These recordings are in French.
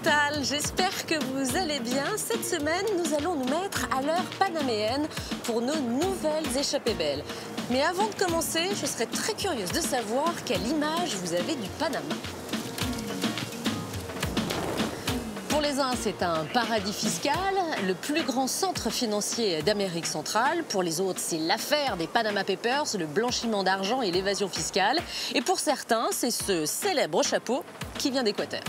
tal? J'espère que vous allez bien. Cette semaine, nous allons nous mettre à l'heure panaméenne pour nos nouvelles échappées belles. Mais avant de commencer, je serais très curieuse de savoir quelle image vous avez du Panama. Pour les uns, c'est un paradis fiscal, le plus grand centre financier d'Amérique centrale. Pour les autres, c'est l'affaire des Panama Papers, le blanchiment d'argent et l'évasion fiscale. Et pour certains, c'est ce célèbre chapeau qui vient d'Équateur.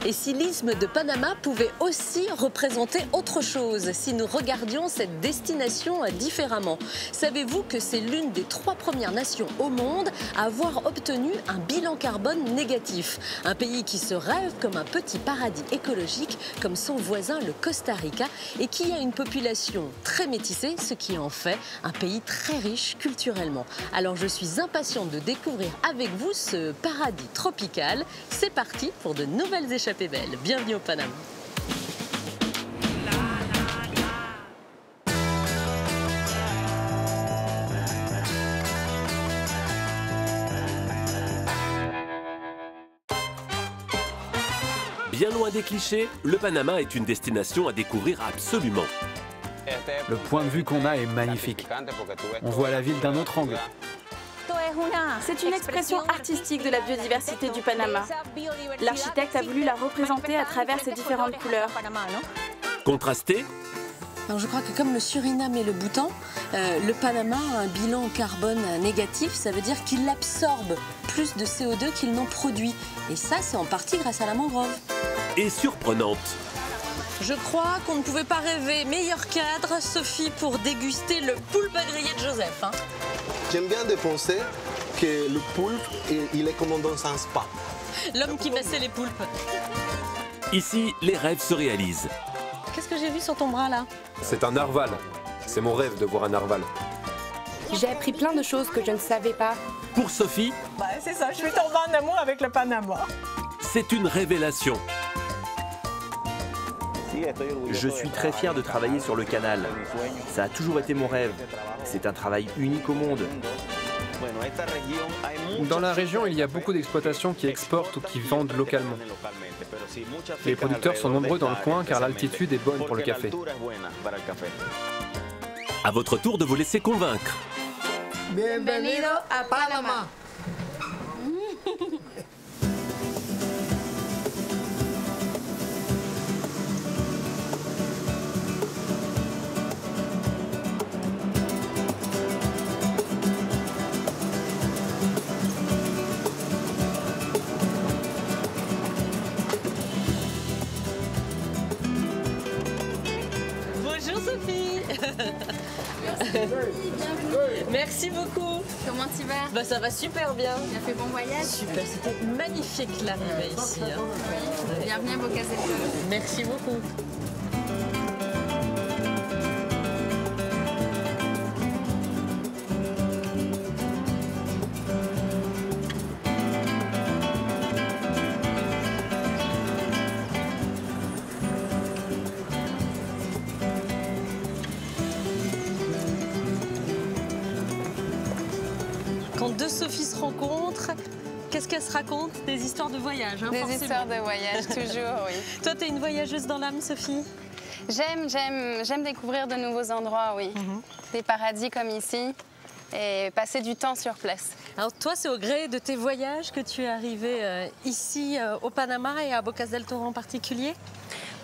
Et si l'isthme de Panama pouvait aussi représenter autre chose, si nous regardions cette destination différemment? Savez-vous que c'est l'une des 3 premières nations au monde à avoir obtenu un bilan carbone négatif? Un pays qui se rêve comme un petit paradis écologique, comme son voisin le Costa Rica, et qui a une population très métissée, ce qui en fait un pays très riche culturellement. Alors je suis impatiente de découvrir avec vous ce paradis tropical. C'est parti pour de nouvelles échappées belles. Bienvenue au Panama. Bien loin des clichés, le Panama est une destination à découvrir absolument. Le point de vue qu'on a est magnifique. On voit la ville d'un autre angle. C'est une expression artistique de la biodiversité du Panama. L'architecte a voulu la représenter à travers ses différentes couleurs. Contrasté, Alors je crois que comme le Suriname et le Bhoutan, le Panama a un bilan carbone négatif. Ça veut dire qu'il absorbe plus de CO2 qu'il n'en produit. Et ça, c'est en partie grâce à la mangrove. et surprenante. Je crois qu'on ne pouvait pas rêver meilleur cadre, Sophie, pour déguster le poulpe à griller de Joseph. Hein. J'aime bien de penser que le poulpe, il est comme dans un spa. L'homme qui massait les poulpes. Ici, les rêves se réalisent. Qu'est-ce que j'ai vu sur ton bras là? C'est un narval. C'est mon rêve de voir un narval. J'ai appris plein de choses que je ne savais pas. Pour Sophie, C'est ça, je suis tombée en amour avec le Panama. c'est une révélation. Je suis très fier de travailler sur le canal. Ça a toujours été mon rêve. C'est un travail unique au monde. Dans la région, il y a beaucoup d'exploitations qui exportent ou qui vendent localement. Les producteurs sont nombreux dans le coin car l'altitude est bonne pour le café. À votre tour de vous laisser convaincre. Bienvenido a Panama. Bonjour Sophie. Merci beaucoup. Comment tu vas? Bah, ça va super bien. Tu as fait bon voyage? Super, c'était magnifique l'arrivée ici. Hein. Bienvenue à Bocas-del-Toro. Merci beaucoup. Quand deux Sophies se rencontrent, qu'est-ce qu'elles se racontent? Des histoires de voyage, hein, Des forcément. histoires de voyage, toujours, oui. Toi, t'es une voyageuse dans l'âme, Sophie? J'aime découvrir de nouveaux endroits, oui. Des paradis comme ici et passer du temps sur place. Alors toi, c'est au gré de tes voyages que tu es arrivée ici au Panama et à Bocas del Toro en particulier?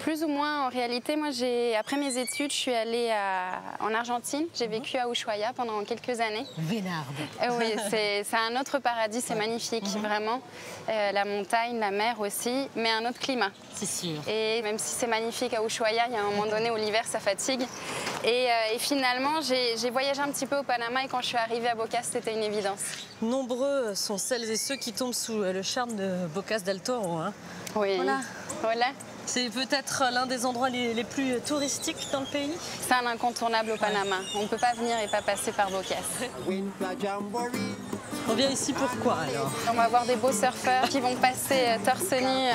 Plus ou moins, en réalité, moi, après mes études, je suis allée en Argentine. J'ai vécu à Ushuaia pendant quelques années. Vénarde. Oui, c'est un autre paradis, c'est magnifique, vraiment. La montagne, la mer aussi, mais un autre climat. C'est sûr. Et même si c'est magnifique à Ushuaia, il y a un moment donné où l'hiver, ça fatigue. Et finalement, j'ai voyagé un petit peu au Panama et quand je suis arrivée à Bocas, c'était une évidence. Nombreux sont celles et ceux qui tombent sous le charme de Bocas del Toro. Hein. Oui, voilà. C'est peut-être l'un des endroits les plus touristiques dans le pays. C'est un incontournable au Panama. On ne peut pas venir et pas passer par Bocas. On vient ici pourquoi alors? On va avoir des beaux surfeurs qui vont passer torse nu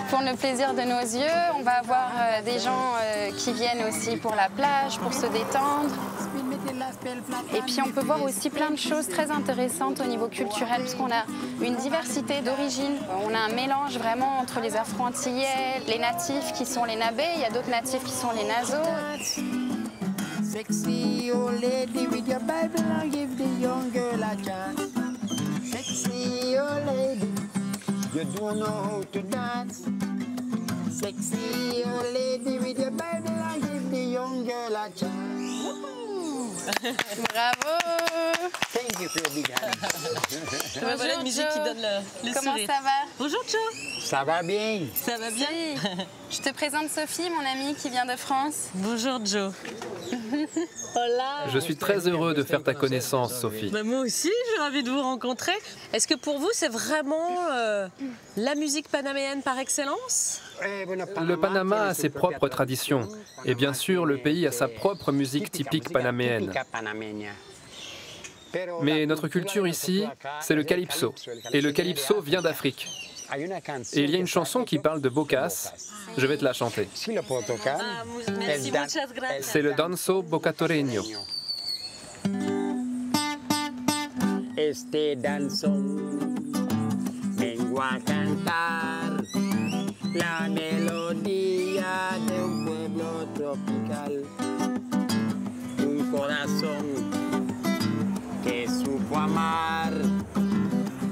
pour le plaisir de nos yeux. On va avoir des gens qui viennent aussi pour la plage, pour se détendre. Et puis on peut voir aussi plein de choses très intéressantes au niveau culturel, puisqu'on a une diversité d'origines. On a un mélange vraiment entre les Afro-Antillais, les natifs qui sont les Nabés, il y a d'autres natifs qui sont les Nazos. Sexy old lady with your Bible and give the young girl a chance. Sexy old lady, you don't know how to dance. Sexy old lady with your Bible and give the young girl a chance. Bravo! Thank you for the big hand. Bonjour, la musique qui donne le Comment sourire. ça va? Bonjour Joe. Ça va bien? Ça va bien? Je te présente Sophie, mon amie qui vient de France. Bonjour Joe. Hola. Je suis très heureux de faire ta connaissance, Sophie. Bah, moi aussi, je suis ravie de vous rencontrer. Est-ce que pour vous, c'est vraiment la musique panaméenne par excellence? Le Panama a ses propres traditions. Et bien sûr, le pays a sa propre musique typique panaméenne. Mais notre culture ici, c'est le calypso. Et le calypso vient d'Afrique. Et il y a une chanson qui parle de Bocas. Je vais te la chanter. Ah, merci, muchas gracias. C'est le danzo bocatoreño. Este danzón vengo a cantar la melodía de un pueblo tropical, un corazón que supo amar,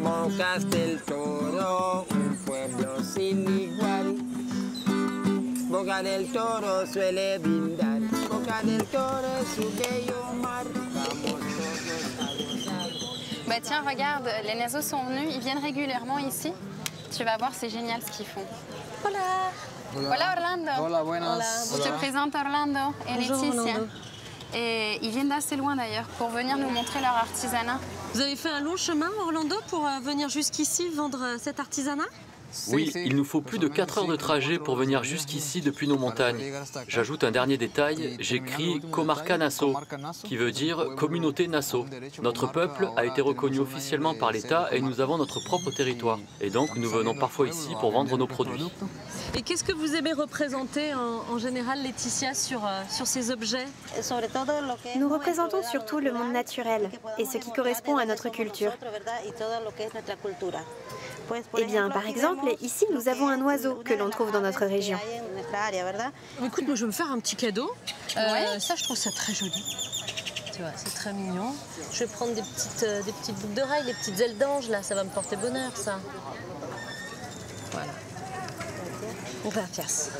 Bocas del Toro, un pueblo sin igual. Boca del Toro suele brindar, Boca del Toro es su bello mar, vamos todos a gozar. Bah tiens, regarde, les Nazos sont venus, ils viennent régulièrement ici. Tu vas voir, c'est génial ce qu'ils font. Hola! Hola Orlando! Hola, buenas. Je te présente Orlando et Bonjour, Laetitia. Orlando. Et ils viennent d'assez loin d'ailleurs pour venir nous montrer leur artisanat. Vous avez fait un long chemin, Orlando, pour venir jusqu'ici vendre cet artisanat? Oui, il nous faut plus de 4 heures de trajet pour venir jusqu'ici depuis nos montagnes. J'ajoute un dernier détail, j'écris Comarca Nassau, qui veut dire communauté Nassau. Notre peuple a été reconnu officiellement par l'État et nous avons notre propre territoire. Et donc nous venons parfois ici pour vendre nos produits. Et qu'est-ce que vous aimez représenter en général, Laetitia, sur ces objets? Nous représentons surtout le monde naturel et ce qui correspond à notre culture. Eh bien, par exemple, ici, nous avons un oiseau que l'on trouve dans notre région. Écoute, moi, je vais me faire un petit cadeau. Ça, je trouve ça très joli. Tu vois, c'est très mignon. Je vais prendre des petites boucles d'oreilles, des petites ailes d'ange, là. Ça va me porter bonheur, ça. Voilà. Donc, la pièce.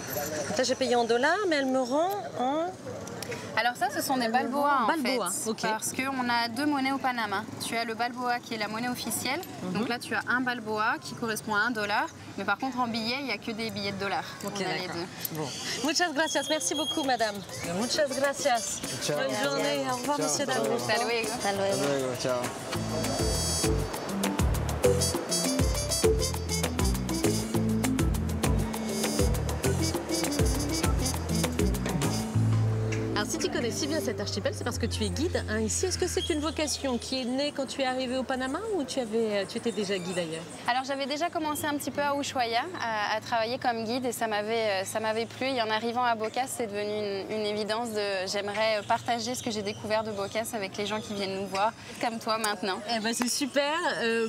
Donc là, j'ai payé en dollars, mais elle me rend en... Alors ça, ce sont des balboas en fait, ok. Parce qu'on a deux monnaies au Panama. Tu as le balboa qui est la monnaie officielle. Donc là, tu as un balboa qui correspond à $1. Mais par contre, en billets, il n'y a que des billets de dollars. Ok, on a les d'accord. deux. Bon. Muchas gracias. Merci beaucoup, madame. Muchas gracias. Ciao. Bonne journée. Au revoir, monsieur Damo. Hasta luego. Hasta luego. Ciao. Alors, si tu connais si bien cet archipel, c'est parce que tu es guide ici. Est-ce que c'est une vocation qui est née quand tu es arrivé au Panama ou tu étais déjà guide ailleurs? Alors j'avais déjà commencé un petit peu à Ushuaia à travailler comme guide et ça m'avait plu. Et en arrivant à Bocas, c'est devenu une évidence j'aimerais partager ce que j'ai découvert de Bocas avec les gens qui viennent nous voir, comme toi maintenant. Eh ben, c'est super.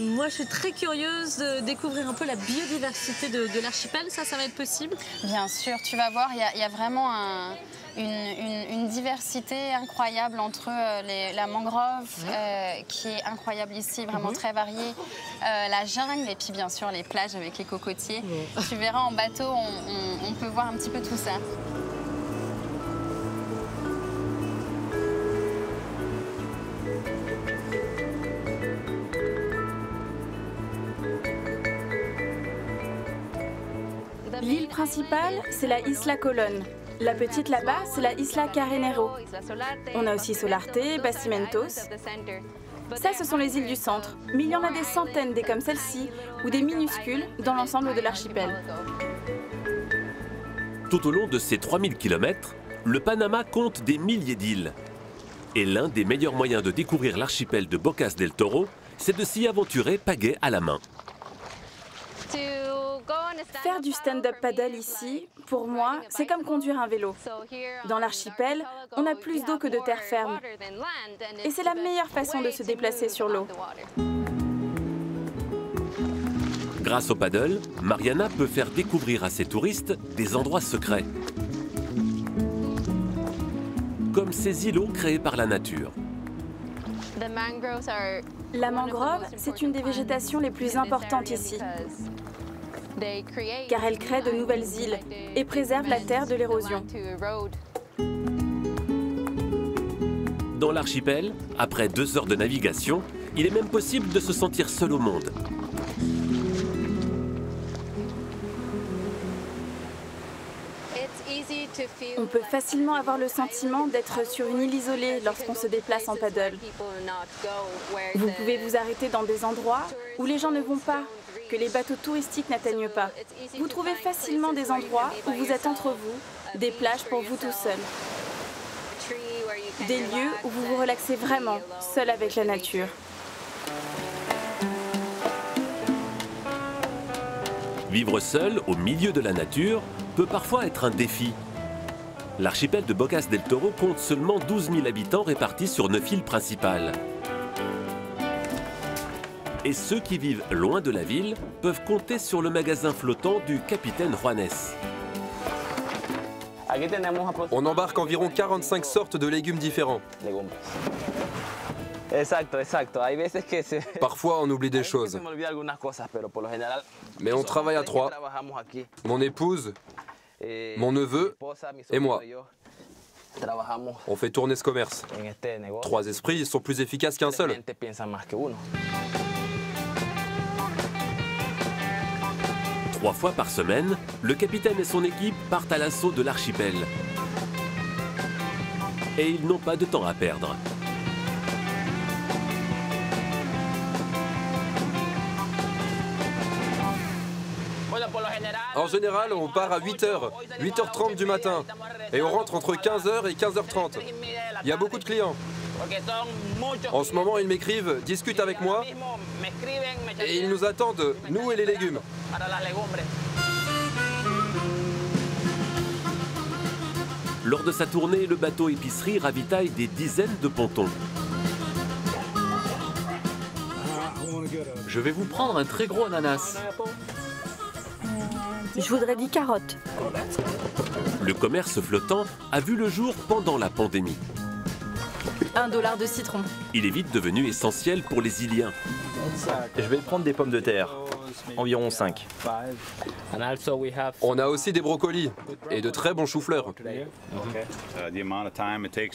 Moi, je suis très curieuse de découvrir un peu la biodiversité de l'archipel. Ça va être possible? Bien sûr, tu vas voir, il y a vraiment une diversité incroyable entre la mangrove qui est incroyable ici, vraiment très variée, la jungle et puis bien sûr les plages avec les cocotiers. Tu verras en bateau, on peut voir un petit peu tout ça. L'île principale, c'est la Isla Colón. La petite là-bas, c'est la Isla Carenero. On a aussi Solarte, Bacimentos. Ça, ce sont les îles du centre. Mais il y en a des centaines des comme celle-ci, ou des minuscules, dans l'ensemble de l'archipel. Tout au long de ces 3000 km, le Panama compte des milliers d'îles. Et l'un des meilleurs moyens de découvrir l'archipel de Bocas del Toro, c'est de s'y aventurer pagaie à la main. Faire du stand-up paddle ici, pour moi, c'est comme conduire un vélo. Dans l'archipel, on a plus d'eau que de terre ferme. Et c'est la meilleure façon de se déplacer sur l'eau. Grâce au paddle, Mariana peut faire découvrir à ses touristes des endroits secrets. Comme ces îlots créés par la nature. La mangrove, c'est une des végétations les plus importantes ici, car elle crée de nouvelles îles et préserve la terre de l'érosion. Dans l'archipel, après 2 heures de navigation, il est même possible de se sentir seul au monde. On peut facilement avoir le sentiment d'être sur une île isolée lorsqu'on se déplace en paddle. Vous pouvez vous arrêter dans des endroits où les gens ne vont pas, que les bateaux touristiques n'atteignent pas. Vous trouvez facilement des endroits où vous êtes entre vous, des plages pour vous tout seul. Des lieux où vous vous relaxez vraiment, seul avec la nature. Vivre seul au milieu de la nature peut parfois être un défi. L'archipel de Bocas del Toro compte seulement 12 000 habitants répartis sur 9 îles principales. Et ceux qui vivent loin de la ville peuvent compter sur le magasin flottant du capitaine Juanes. On embarque environ 45 sortes de légumes différents. Parfois, on oublie des choses. Mais on travaille à 3. Mon épouse, mon neveu et moi. On fait tourner ce commerce. 3 esprits sont plus efficaces qu'un seul. 3 fois par semaine, le capitaine et son équipe partent à l'assaut de l'archipel. Et ils n'ont pas de temps à perdre. En général, on part à 8h, 8h30 du matin. Et on rentre entre 15h et 15h30. Il y a beaucoup de clients. En ce moment, ils m'écrivent, discutent avec moi. Et ils nous attendent, nous et les légumes. Lors de sa tournée, le bateau épicerie ravitaille des dizaines de pontons. Je vais vous prendre un très gros ananas. Je voudrais 10 carottes. Le commerce flottant a vu le jour pendant la pandémie. $1 de citron. Il est vite devenu essentiel pour les Iliens. Je vais prendre des pommes de terre, environ 5. On a aussi des brocolis et de très bons choux-fleurs.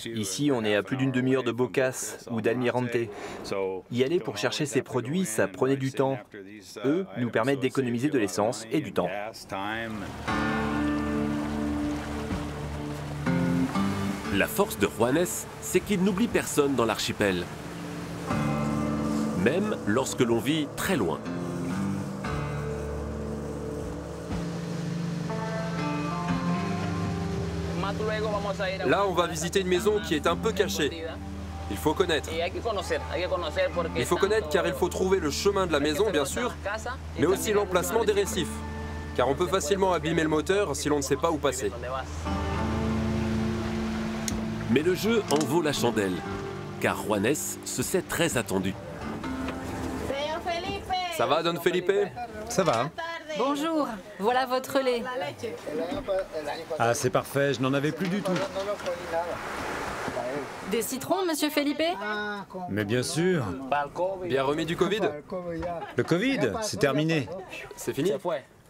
Ici, on est à plus d'une demi-heure de Bocas ou d'Almirante. Y aller pour chercher ces produits, ça prenait du temps. Eux nous permettent d'économiser de l'essence et du temps. La force de Juanes, c'est qu'il n'oublie personne dans l'archipel. Même lorsque l'on vit très loin. Là, on va visiter une maison qui est un peu cachée. Il faut connaître. Il faut connaître car il faut trouver le chemin de la maison, bien sûr, mais aussi l'emplacement des récifs. Car on peut facilement abîmer le moteur si l'on ne sait pas où passer. Mais le jeu en vaut la chandelle, car Juanes se sait très attendu. Ça va, Don Felipe? Ça va. Bonjour, voilà votre lait. Ah, c'est parfait, je n'en avais plus du tout. Des citrons, monsieur Felipe? Mais bien sûr. Bien remis du Covid? Le Covid, c'est terminé. C'est fini?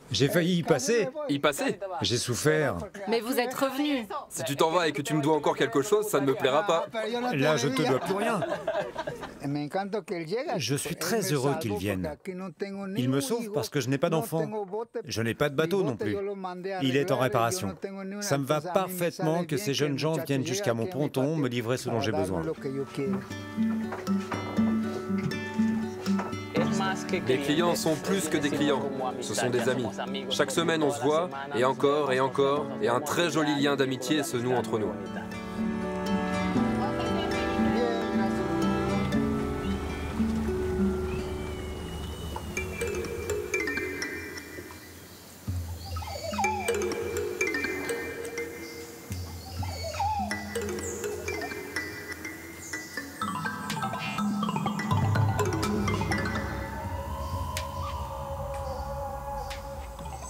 J'ai failli y passer. Y passer? J'ai souffert. Mais vous êtes revenu. Si tu t'en vas et que tu me dois encore quelque chose, ça ne me plaira pas. Là, je ne te dois plus rien. Je suis très heureux qu'il vienne. Il me sauve parce que je n'ai pas d'enfant. Je n'ai pas de bateau non plus. Il est en réparation. Ça me va parfaitement que ces jeunes gens viennent jusqu'à mon ponton me livrer ce dont j'ai besoin. Les clients sont plus que des clients, ce sont des amis. Chaque semaine on se voit, et encore, et un très joli lien d'amitié se noue entre nous.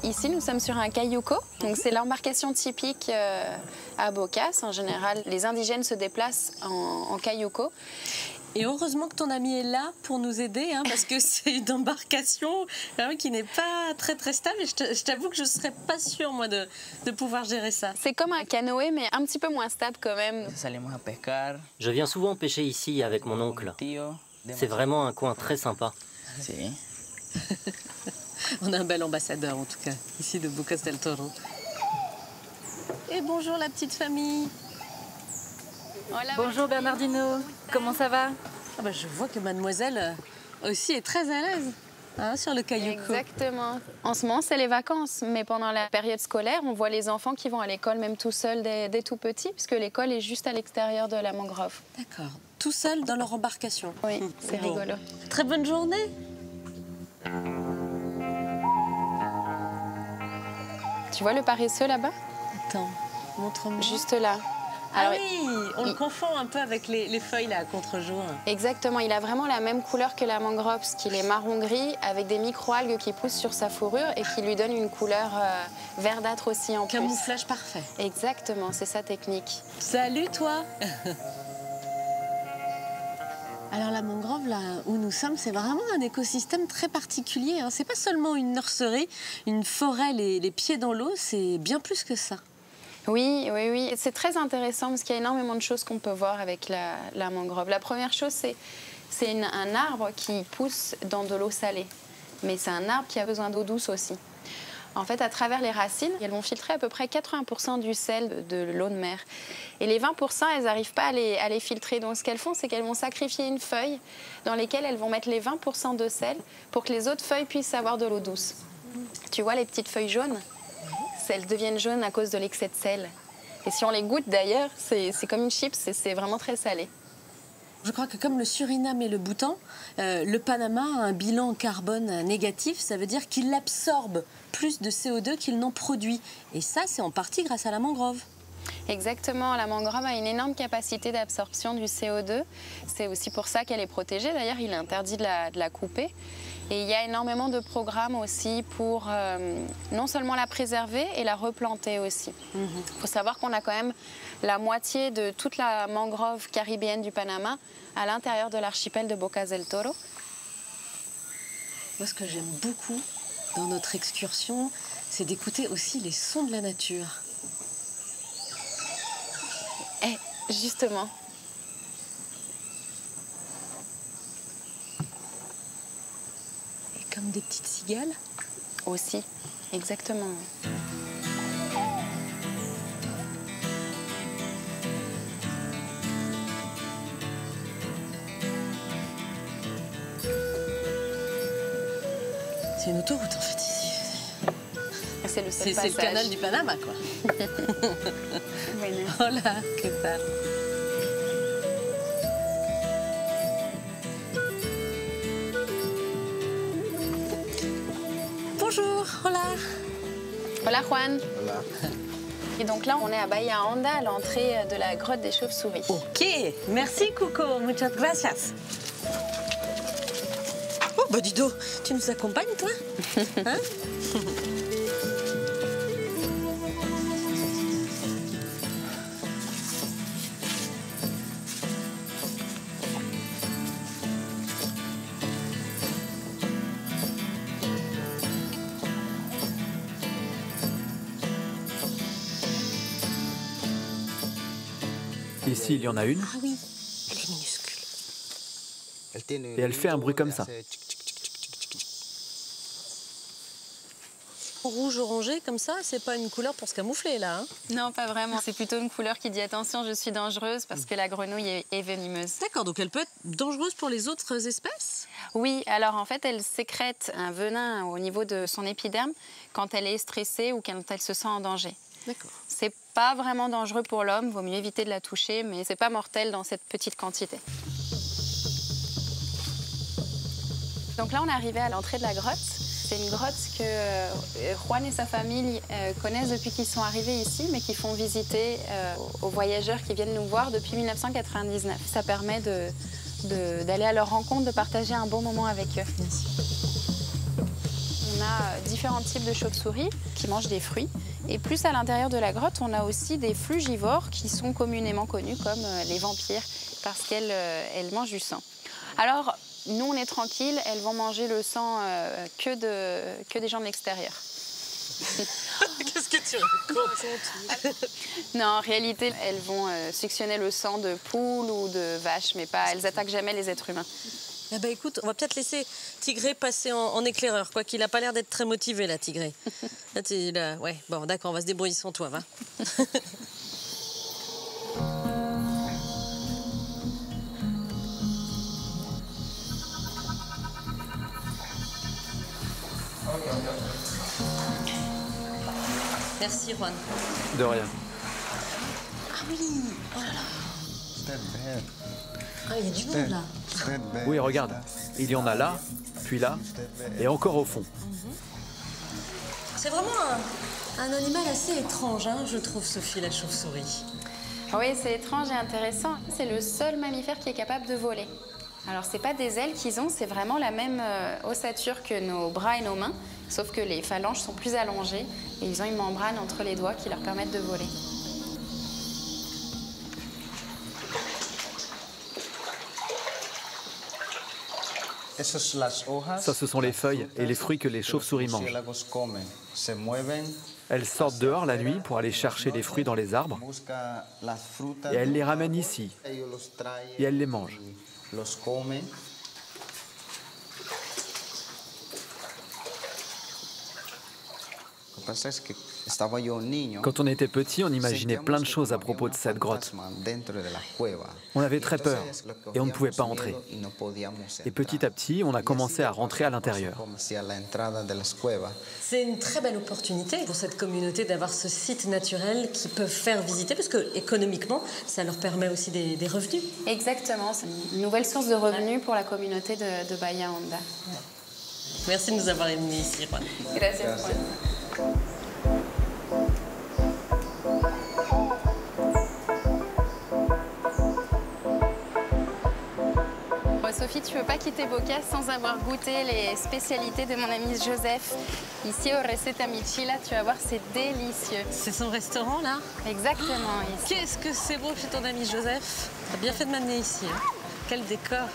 Ici, nous sommes sur un cayuco. C'est l'embarcation typique à Bocas. En général, les indigènes se déplacent en cayuco. Et heureusement que ton ami est là pour nous aider, hein, parce que c'est une embarcation qui n'est pas très stable. Et je t'avoue que je ne serais pas sûre, moi, de pouvoir gérer ça. C'est comme un canoë, mais un petit peu moins stable quand même. Je viens souvent pêcher ici avec mon oncle. C'est vraiment un coin très sympa. On a un bel ambassadeur, en tout cas, ici de Bocas del Toro. Et bonjour la petite famille. Bonjour Bernardino, comment ça va? Je vois que mademoiselle aussi est très à l'aise sur le cayuco. Exactement. En ce moment, c'est les vacances, mais pendant la période scolaire, on voit les enfants qui vont à l'école même tout seuls dès tout petits, puisque l'école est juste à l'extérieur de la mangrove. D'accord. Tout seuls dans leur embarcation. Oui, c'est rigolo. Très bonne journée. Tu vois le paresseux là-bas? Attends, montre-moi. Juste là. Alors, oui, on le confond un peu avec les feuilles là, à contre-jour. Exactement, il a vraiment la même couleur que la mangrove, parce qu'il est marron-gris avec des micro-algues qui poussent sur sa fourrure et qui lui donnent une couleur verdâtre aussi en plus. Camouflage parfait. Exactement, c'est sa technique. Salut toi. Alors la mangrove, là où nous sommes, c'est vraiment un écosystème très particulier. C'est pas seulement une nurserie, une forêt, les pieds dans l'eau, c'est bien plus que ça. Oui. C'est très intéressant parce qu'il y a énormément de choses qu'on peut voir avec la mangrove. La première chose, c'est un arbre qui pousse dans de l'eau salée. Mais c'est un arbre qui a besoin d'eau douce aussi. En fait, à travers les racines, elles vont filtrer à peu près 80% du sel de l'eau de mer. Et les 20%, elles n'arrivent pas à les filtrer. Donc ce qu'elles font, c'est qu'elles vont sacrifier une feuille dans laquelle elles vont mettre les 20% de sel pour que les autres feuilles puissent avoir de l'eau douce. Tu vois les petites feuilles jaunes? Elles deviennent jaunes à cause de l'excès de sel. Et si on les goûte d'ailleurs, c'est comme une chips, c'est vraiment très salé. Je crois que comme le Suriname et le Bhoutan, le Panama a un bilan carbone négatif. Ça veut dire qu'il absorbe plus de CO2 qu'il n'en produit. Et ça, c'est en partie grâce à la mangrove. Exactement, la mangrove a une énorme capacité d'absorption du CO2. C'est aussi pour ça qu'elle est protégée. D'ailleurs, il est interdit de la couper. Et il y a énormément de programmes aussi pour non seulement la préserver et la replanter aussi. Il faut savoir qu'on a quand même la moitié de toute la mangrove caribéenne du Panama à l'intérieur de l'archipel de Bocas del Toro. Moi, ce que j'aime beaucoup dans notre excursion, c'est d'écouter aussi les sons de la nature. Justement. Comme des petites cigales? Aussi, exactement. C'est une autoroute en fait ici. C'est le seul passage. C'est le canal du Panama quoi. Bueno. Hola, ¿qué tal? Bonjour, hola. Hola Juan. Hola. Et donc là, on est à Bahia Honda, à l'entrée de la grotte des chauves-souris. Ok, merci Coco, muchas gracias. Oh, bah dis donc, tu nous accompagnes toi? Hein? Ici, il y en a une. Ah oui, elle est minuscule. Et elle fait un bruit comme ça. Rouge orangé comme ça, c'est pas une couleur pour se camoufler là. Non, pas vraiment. C'est plutôt une couleur qui dit attention, je suis dangereuse parce que la grenouille est venimeuse. D'accord, donc elle peut être dangereuse pour les autres espèces? Oui, alors en fait, elle sécrète un venin au niveau de son épiderme quand elle est stressée ou quand elle se sent en danger. D'accord. C'est pas vraiment dangereux pour l'homme, vaut mieux éviter de la toucher, mais c'est pas mortel dans cette petite quantité. Donc là, on est arrivé à l'entrée de la grotte. C'est une grotte que Juan et sa famille connaissent depuis qu'ils sont arrivés ici, mais qui font visiter aux voyageurs qui viennent nous voir depuis 1999. Ça permet d'aller à leur rencontre, de partager un bon moment avec eux. On a différents types de chauves-souris qui mangent des fruits. Et plus à l'intérieur de la grotte, on a aussi des flugivores qui sont communément connus comme les vampires parce qu'elles mangent du sang. Alors, nous, on est tranquilles, elles vont manger le sang que des gens de l'extérieur. Qu'est-ce que tu racontes? Non, en réalité, elles vont suctionner le sang de poules ou de vaches, mais pas, elles attaquent jamais les êtres humains. Eh ben écoute, on va peut-être laisser Tigré passer en éclaireur, quoi qu'il n'a pas l'air d'être très motivé, là, Tigré. Là, ouais, bon, d'accord, on va se débrouiller sans toi, va. Merci, Juan. De rien. Ah oui, oh là là. Ah, il y a du monde, là. Oui, regarde, il y en a là, puis là, et encore au fond. C'est vraiment un animal assez étrange, hein, je trouve, Sophie, la chauve-souris. Oui, c'est étrange et intéressant. C'est le seul mammifère qui est capable de voler. Alors, c'est pas des ailes qu'ils ont, c'est vraiment la même ossature que nos bras et nos mains, sauf que les phalanges sont plus allongées et ils ont une membrane entre les doigts qui leur permettent de voler. Ça, ce sont les feuilles et les fruits que les chauves-souris mangent. Elles sortent dehors la nuit pour aller chercher les fruits dans les arbres et elles les ramènent ici et elles les mangent. Quand on était petit, on imaginait plein de choses à propos de cette grotte. On avait très peur et on ne pouvait pas entrer. Et petit à petit, on a commencé à rentrer à l'intérieur. C'est une très belle opportunité pour cette communauté d'avoir ce site naturel qu'ils peuvent faire visiter, parce que économiquement, ça leur permet aussi des revenus. Exactement, c'est une nouvelle source de revenus pour la communauté de Bahia Honda. Merci de nous avoir amenés ici, Juan. Gracias, Juan. Sophie, tu ne peux pas quitter Bocas sans avoir goûté les spécialités de mon ami Joseph. Ici, au Receta Michila, tu vas voir, c'est délicieux. C'est son restaurant, là? Exactement. Oh, qu'est-ce que c'est beau chez ton ami Joseph. T'as bien fait de m'amener ici. Hein. Quel décor.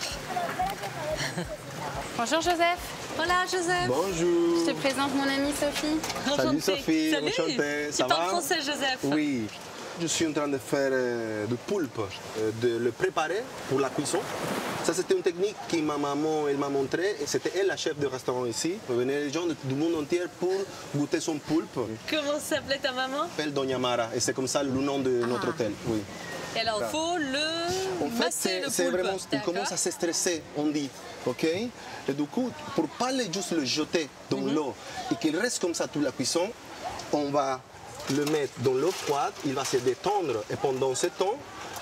Bonjour, Joseph. Hola, Joseph. Bonjour. Je te présente mon amie Sophie. Salut, Sophie. Salut. Enchantée. Ça va? Tu parles français, Joseph? Oui. Je suis en train de faire du poulpe, de le préparer pour la cuisson. Ça, c'était une technique que ma maman elle m'a montrée. C'était elle la chef de restaurant ici. Venaient les gens du monde entier pour goûter son poulpe. Comment s'appelait ta maman? Elle s'appelle Doña Mara et c'est comme ça le nom de notre hôtel. Oui. Et alors, il faut le masser, le poulpe. Vraiment, il commence à se stresser, on dit. Ok? Et du coup, pour pas juste le jeter dans l'eau et qu'il reste comme ça toute la cuisson, on va le mettre dans l'eau froide, il va se détendre et pendant ce temps,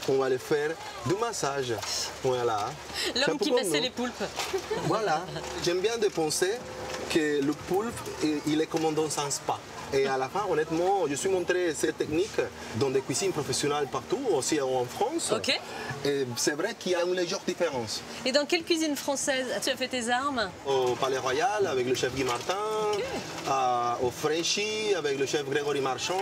on va le faire du massage. Voilà. L'homme qui massait les poulpes. Voilà. J'aime bien de penser que le poulpe, il est comme dans un spa. Et à la fin, honnêtement, je suis montré cette technique dans des cuisines professionnelles partout, aussi en France. Ok. Et c'est vrai qu'il y a une légère différence. Et dans quelle cuisine française tu as fait tes armes? Au Palais Royal avec le chef Guy Martin, au Frenchy avec le chef Grégory Marchand.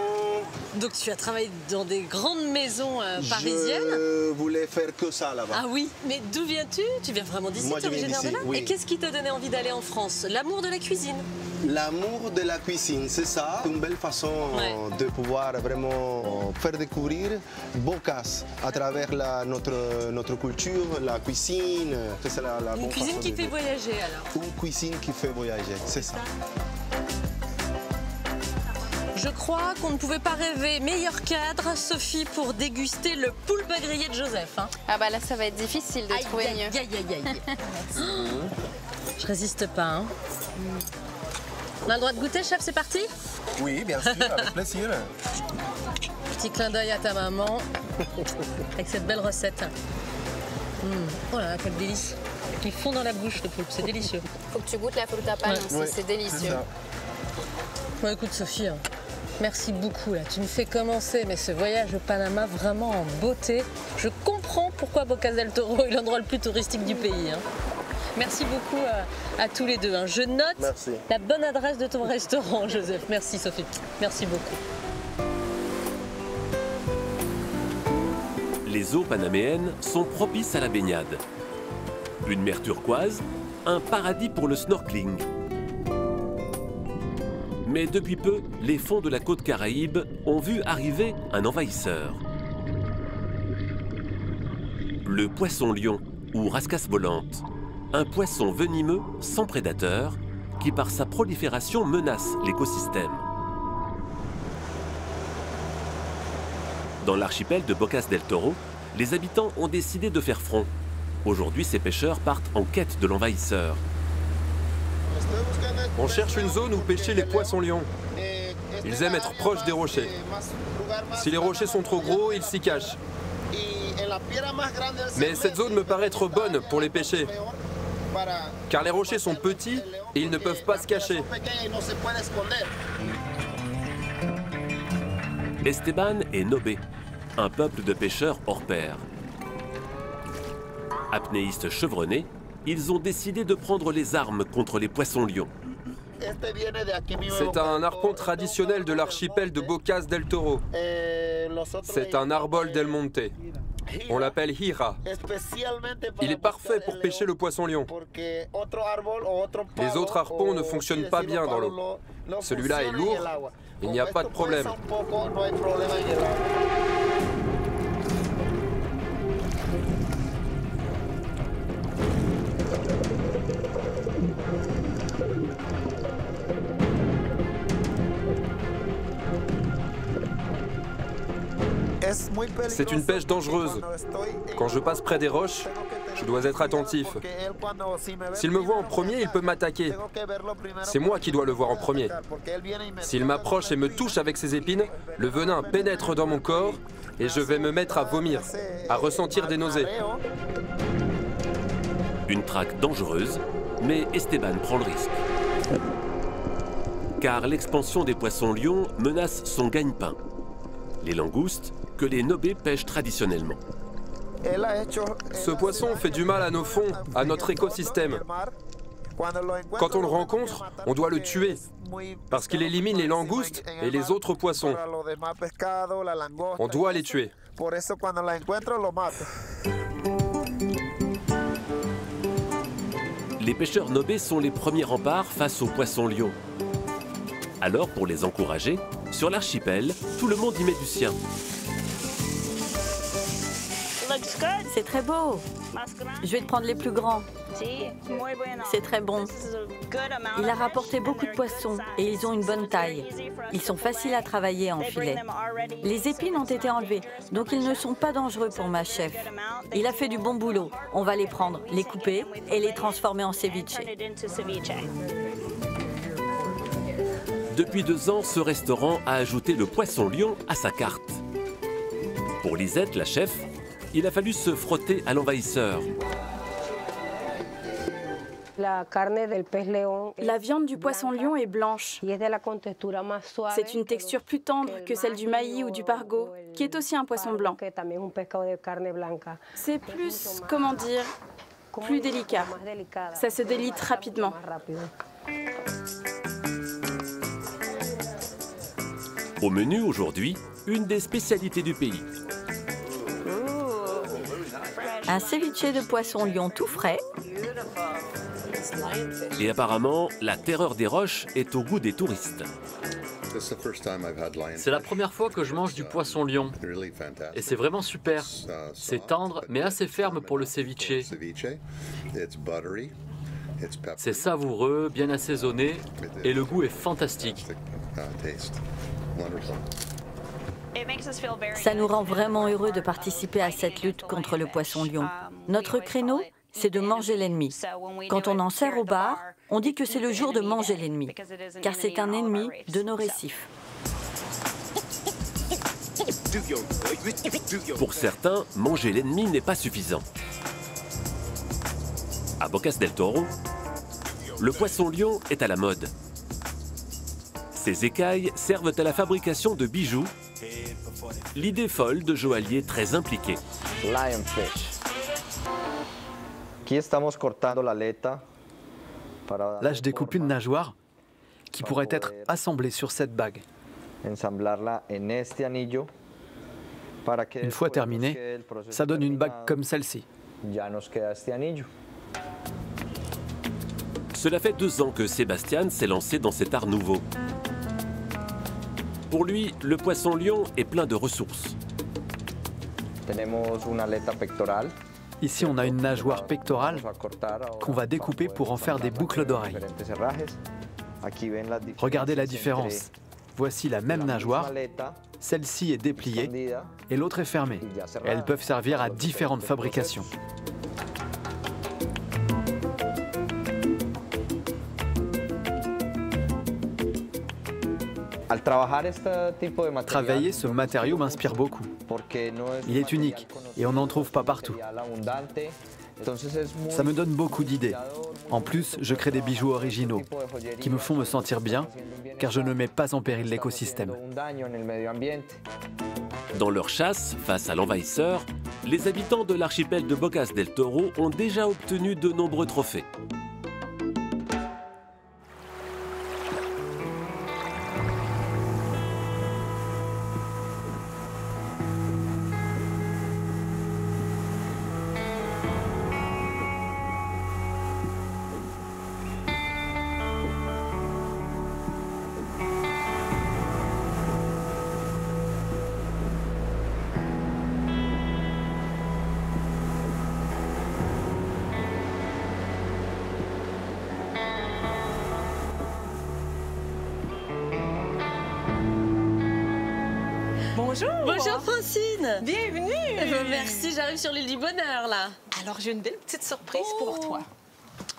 Donc tu as travaillé dans des grandes maisons parisiennes? Je voulais faire que ça là-bas. Ah oui, mais d'où viens-tu? Tu viens vraiment d'ici, tu es originaire de là? Oui. Et qu'est-ce qui t'a donné envie d'aller en France? L'amour de la cuisine? L'amour de la cuisine, c'est ça. C'est une belle façon de pouvoir vraiment faire découvrir Bocas à travers notre culture, la cuisine. C'est la une bonne cuisine façon qui de fait dire. voyager alors? Une cuisine qui fait voyager, c'est ça. Je crois qu'on ne pouvait pas rêver meilleur cadre, Sophie, pour déguster le poulpe à griller de Joseph. Hein. Ah bah là, ça va être difficile de trouver mieux. Aïe, aïe, aïe. Je résiste pas. Hein. On a le droit de goûter, chef, c'est parti? Oui, bien sûr, avec plaisir. Petit clin d'œil à ta maman, avec cette belle recette. Oh là là, quel délice. Ils font dans la bouche, le poulpe, c'est délicieux. Faut que tu goûtes la fruta pan aussi, c'est délicieux. Bon, écoute, Sophie, merci beaucoup. Là. Tu me fais commencer, mais ce voyage au Panama, vraiment en beauté. Je comprends pourquoi Bocas del Toro est l'endroit le plus touristique du pays. Hein. Merci beaucoup à tous les deux. Je note la bonne adresse de ton restaurant, Joseph. Merci Sophie. Merci beaucoup. Les eaux panaméennes sont propices à la baignade. Une mer turquoise, un paradis pour le snorkeling. Mais depuis peu, les fonds de la côte Caraïbe ont vu arriver un envahisseur. Le poisson-lion, ou rascasse volante, un poisson venimeux sans prédateur qui par sa prolifération menace l'écosystème. Dans l'archipel de Bocas del Toro, les habitants ont décidé de faire front. Aujourd'hui, ces pêcheurs partent en quête de l'envahisseur. On cherche une zone où pêcher les poissons-lions. Ils aiment être proches des rochers. Si les rochers sont trop gros, ils s'y cachent. Mais cette zone me paraît trop bonne pour les pêcher. Car les rochers sont petits et ils ne peuvent pas se cacher. Esteban et Nobé, un peuple de pêcheurs hors pair. Apnéistes chevronnés, ils ont décidé de prendre les armes contre les poissons-lions. C'est un harpon traditionnel de l'archipel de Bocas del Toro. C'est un arbol del monte. On l'appelle hira. Il est parfait pour pêcher le poisson-lion. Les autres harpons ne fonctionnent pas bien dans l'eau. Celui-là est lourd, il n'y a pas de problème. C'est une pêche dangereuse. Quand je passe près des roches, je dois être attentif. S'il me voit en premier, il peut m'attaquer. C'est moi qui dois le voir en premier. S'il m'approche et me touche avec ses épines, le venin pénètre dans mon corps et je vais me mettre à vomir, à ressentir des nausées. Une traque dangereuse, mais Esteban prend le risque. Car l'expansion des poissons-lions menace son gagne-pain. Les langoustes que les Nobé pêchent traditionnellement. Ce poisson fait du mal à nos fonds, à notre écosystème. Quand on le rencontre, on doit le tuer, parce qu'il élimine les langoustes et les autres poissons. On doit les tuer. Les pêcheurs Nobé sont les premiers remparts face aux poissons-lions. Alors, pour les encourager, sur l'archipel, tout le monde y met du sien. C'est très beau. Je vais te prendre les plus grands. C'est très bon. Il a rapporté beaucoup de poissons et ils ont une bonne taille. Ils sont faciles à travailler en filet. Les épines ont été enlevées, donc ils ne sont pas dangereux pour ma chef. Il a fait du bon boulot. On va les prendre, les couper et les transformer en ceviche. Depuis 2 ans, ce restaurant a ajouté le poisson-lion à sa carte. Pour Lisette, la chef, il a fallu se frotter à l'envahisseur. La viande du poisson-lion est blanche. C'est une texture plus tendre que celle du maïs ou du pargo, qui est aussi un poisson blanc. C'est plus, comment dire, plus délicat. Ça se délite rapidement. Au menu aujourd'hui, une des spécialités du pays. Un ceviche de poisson-lion tout frais. Et apparemment, la terreur des roches est au goût des touristes. C'est la première fois que je mange du poisson-lion. Et c'est vraiment super. C'est tendre, mais assez ferme pour le ceviche. C'est savoureux, bien assaisonné, et le goût est fantastique. Ça nous rend vraiment heureux de participer à cette lutte contre le poisson-lion. Notre créneau, c'est de manger l'ennemi. Quand on en sert au bar, on dit que c'est le jour de manger l'ennemi, car c'est un ennemi de nos récifs. Pour certains, manger l'ennemi n'est pas suffisant. À Bocas del Toro, le poisson-lion est à la mode. Ces écailles servent à la fabrication de bijoux. L'idée folle de joailliers très impliqués. Là, je découpe une nageoire qui pourrait être assemblée sur cette bague. Une fois terminée, ça donne une bague comme celle-ci. Cela fait 2 ans que Sébastien s'est lancé dans cet art nouveau. Pour lui, le poisson-lion est plein de ressources. Ici, on a une nageoire pectorale qu'on va découper pour en faire des boucles d'oreilles. Regardez la différence. Voici la même nageoire. Celle-ci est dépliée et l'autre est fermée. Elles peuvent servir à différentes fabrications. Travailler ce matériau m'inspire beaucoup. Il est unique et on n'en trouve pas partout. Ça me donne beaucoup d'idées. En plus, je crée des bijoux originaux qui me font me sentir bien car je ne mets pas en péril l'écosystème. Dans leur chasse face à l'envahisseur, les habitants de l'archipel de Bocas del Toro ont déjà obtenu de nombreux trophées. Bonjour. Bonjour Francine. Bienvenue. Merci, j'arrive sur l'île du Bonheur là. Alors j'ai une belle petite surprise pour toi.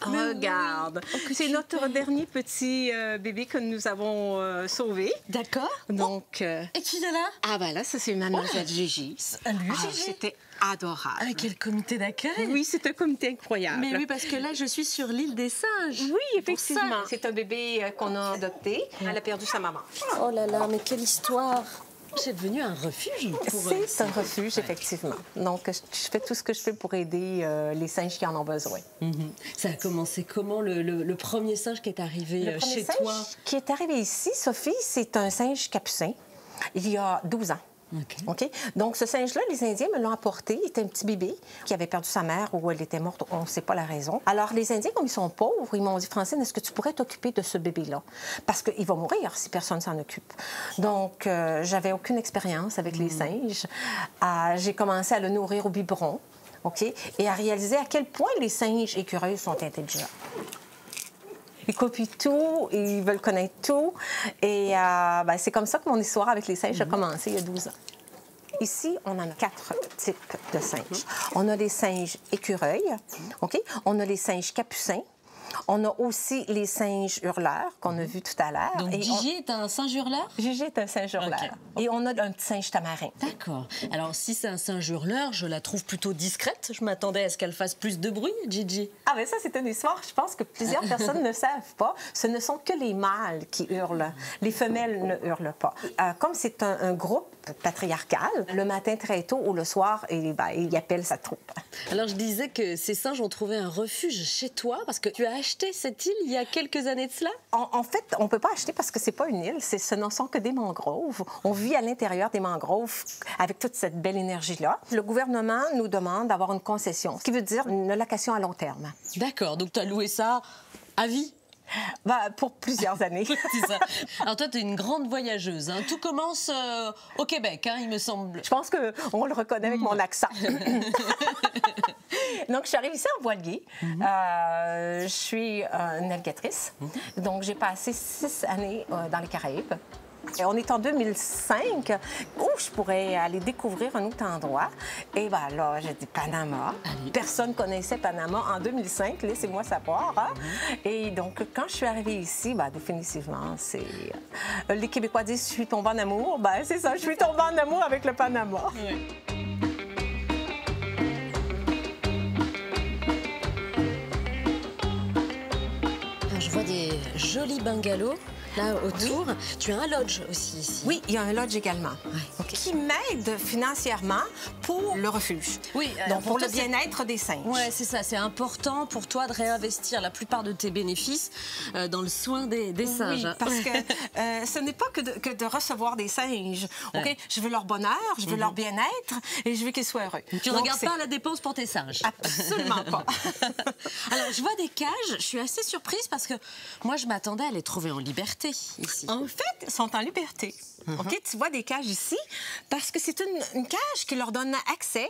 Mais regarde, c'est notre dernier petit bébé que nous avons sauvé. D'accord. Donc. Et qui est là? Ah ben là, ça c'est Mademoiselle Gigi. Salut Gigi. C'était adorable. Avec quel comité d'accueil? Oui, c'est un comité incroyable. Mais oui, parce que là, je suis sur l'île des singes. Oui, effectivement. C'est un bébé qu'on a adopté. Elle a perdu sa maman. Oh là là, mais quelle histoire! C'est devenu un refuge pour eux. C'est un refuge, effectivement. Donc, je fais tout ce que je peux pour aider les singes qui en ont besoin. Ça a commencé comment, le premier singe qui est arrivé chez toi? Qui est arrivé ici, Sophie, c'est un singe capucin, il y a 12 ans. OK? Donc, ce singe-là, les Indiens me l'ont apporté. Il était un petit bébé qui avait perdu sa mère ou elle était morte. On ne sait pas la raison. Alors, les Indiens, comme ils sont pauvres, ils m'ont dit, Francine, est-ce que tu pourrais t'occuper de ce bébé-là? Parce qu'il va mourir si personne ne s'en occupe. Donc, j'avais aucune expérience avec les singes. J'ai commencé à le nourrir au biberon. OK? Et à réaliser à quel point les singes écureuils sont intelligents. Ils copient tout, ils veulent connaître tout. Et c'est comme ça que mon histoire avec les singes a commencé il y a 12 ans. Ici, on en a 4 types de singes. On a les singes écureuils, OK? On a les singes capucins. On a aussi les singes hurleurs qu'on a vus tout à l'heure. Donc, Gigi est un singe hurleur? Gigi est un singe hurleur. Okay. Et on a un petit singe tamarin. D'accord. Alors, si c'est un singe hurleur, je la trouve plutôt discrète. Je m'attendais à ce qu'elle fasse plus de bruit, Gigi. Ah bien ça, c'est une histoire, je pense que plusieurs personnes ne savent pas. Ce ne sont que les mâles qui hurlent. Les femelles ne hurlent pas. Comme c'est un groupe patriarcal, le matin très tôt ou le soir, il appelle sa troupe. Alors, je disais que ces singes ont trouvé un refuge chez toi parce que tu as acheté cette île il y a quelques années de cela? En fait, on ne peut pas acheter parce que c'est pas une île, ce ne sont que des mangroves. On vit à l'intérieur des mangroves avec toute cette belle énergie-là. Le gouvernement nous demande d'avoir une concession, ce qui veut dire une location à long terme. D'accord, donc tu as loué ça à vie? Pour plusieurs années. C'est ça. Alors toi, tu es une grande voyageuse. Hein. Tout commence au Québec, hein, il me semble. Je pense qu'on le reconnaît avec mon accent. Donc, je suis arrivée ici en voilier. Je suis navigatrice. Donc, j'ai passé 6 années dans les Caraïbes. Et on est en 2005 où je pourrais aller découvrir un autre endroit. Et là, j'ai dit Panama. Personne ne connaissait Panama en 2005. Laissez-moi savoir. Hein? Et donc, quand je suis arrivée ici, définitivement, c'est... les Québécois disent « je suis tombée en amour ». C'est ça, je suis tombée en amour avec le Panama. Oui. Je vois des jolis bungalows. là autour. Tu as un lodge aussi ici. Oui, il y a un lodge également, qui m'aide financièrement pour le refuge. Oui, donc pour le bien-être des singes. Oui, c'est ça. C'est important pour toi de réinvestir la plupart de tes bénéfices dans le soin des singes. Oui, parce que ce n'est pas que de recevoir des singes. OK? Je veux leur bonheur, je veux leur bien-être et je veux qu'ils soient heureux. Tu ne regardes pas la dépense pour tes singes? Absolument pas. Alors, je vois des cages. Je suis assez surprise parce que moi, je m'attendais à les trouver en liberté ici. En fait, ils sont en liberté. OK? Tu vois des cages ici parce que c'est une cage qui leur donne accès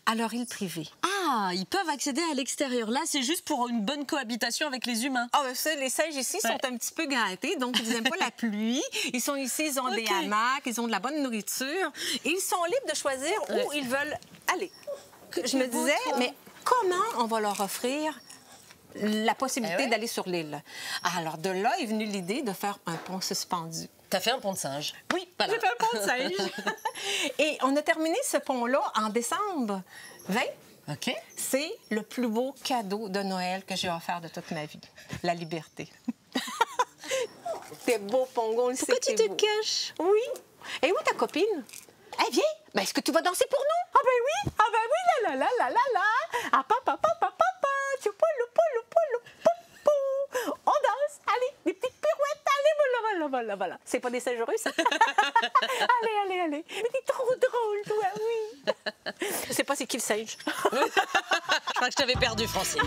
à leur île privée. Ah, ils peuvent accéder à l'extérieur. Là, c'est juste pour une bonne cohabitation avec les humains. Ah, ben ça, les singes ici sont un petit peu gâtés, donc ils n'aiment pas la pluie. Ils sont ici, ils ont des hamacs, ils ont de la bonne nourriture. Et ils sont libres de choisir où ils veulent aller. Je me disais, mais comment on va leur offrir la possibilité d'aller sur l'île? Alors, de là est venue l'idée de faire un pont suspendu. T'as fait un pont de singe? Oui, j'ai fait un pont de singe. Et on a terminé ce pont-là en décembre 20. OK. C'est le plus beau cadeau de Noël que j'ai offert de toute ma vie. La liberté. T'es beau, Pongo, on le sait. Pourquoi tu te caches? Oui. Et où ta copine? Eh, viens. Ben, est-ce que tu vas danser pour nous? Ah ben oui. Ah ben oui, la la la la la la. Ah papa, papa, papa. On danse. Allez, des petites pirouettes. Allez, voilà, voilà. C'est pas des singes russes? Allez. Mais t'es trop drôle, toi, oui. Je sais pas c'est qui le singe. Je crois que je t'avais perdu, Francine.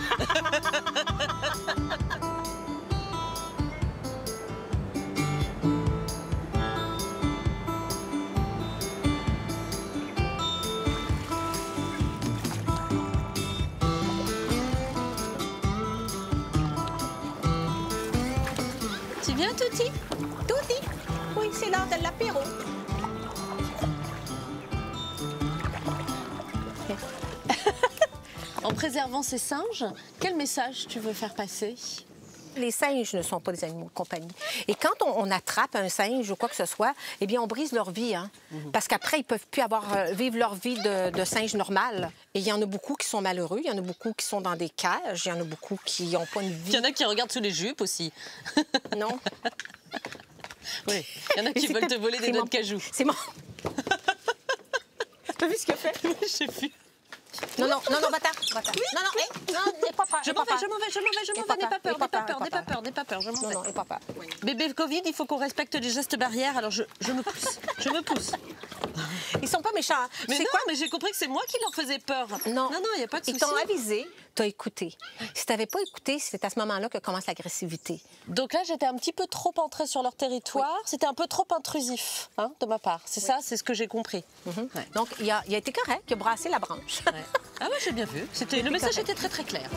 Tu viens, Touti? Touti? Oui, c'est l'heure de l'apéro. En préservant ces singes, quel message tu veux faire passer? Les singes ne sont pas des animaux de compagnie. Et quand on attrape un singe ou quoi que ce soit, eh bien, on brise leur vie. Hein? Parce qu'après, ils ne peuvent plus vivre leur vie de singe normal. Et il y en a beaucoup qui sont malheureux, il y en a beaucoup qui sont dans des cages, il y en a beaucoup qui n'ont pas une vie. Il y en a qui regardent sous les jupes aussi. Non. Oui, il y en a qui veulent te voler des noix de cajou. C'est mon... T'as vu ce qu'il a fait? J'ai vu. Non, va-t'en. Oui. Non, n'aie pas peur. Je m'en vais, n'aie pas peur, n'aie pas peur, je m'en vais. Non, n'aie pas peur. Oui. Bébé Covid, il faut qu'on respecte les gestes barrières, alors je me pousse. Ils sont pas méchants. Mais non, mais j'ai compris que c'est moi qui leur faisais peur. Non, il n'y a pas de souci. Ils t'ont avisé, t'as écouté. Si t'avais pas écouté, c'est à ce moment-là que commence l'agressivité. Donc là, j'étais un petit peu trop entrée sur leur territoire. Oui. C'était un peu trop intrusif, hein, de ma part. C'est ça, c'est ce que j'ai compris. Donc, il a été correct, il a brassé la branche. Ah oui, j'ai bien vu. Le message était très, très clair.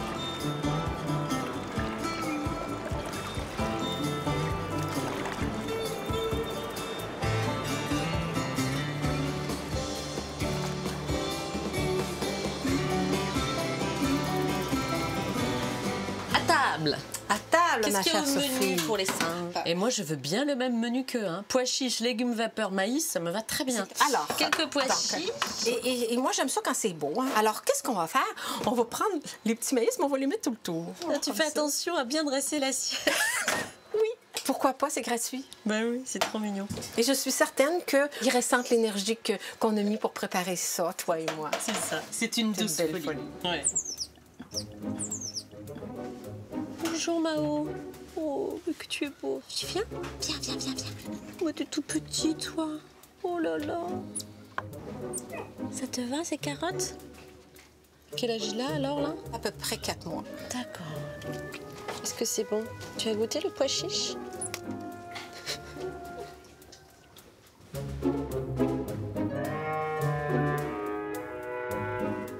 À table, ma chère Sophie. Qu'est-ce qu'il y a au menu pour les singes? Et moi, je veux bien le même menu qu'eux. Hein. Pois chiches, légumes vapeur, maïs, ça me va très bien. Alors, quelques pois chiches. Et moi, j'aime ça quand c'est beau. Hein. Alors, qu'est-ce qu'on va faire? On va prendre les petits maïs, mais on va les mettre tout le tour. Là, tu fais attention à bien dresser l'assiette. Oui. Pourquoi pas? C'est gratuit. Ben oui, c'est trop mignon. Et je suis certaine qu'il ressente l'énergie qu'on a mis pour préparer ça, toi et moi. C'est ça. C'est une douce folie. Ouais. Bonjour Mao. Oh, que tu es beau. Tu viens? Viens. Oh, t'es tout petit, toi. Oh là là. Ça te va, ces carottes? Quel âge il a, alors, là? À peu près 4 mois. D'accord. Est-ce que c'est bon? Tu as goûté le pois chiche?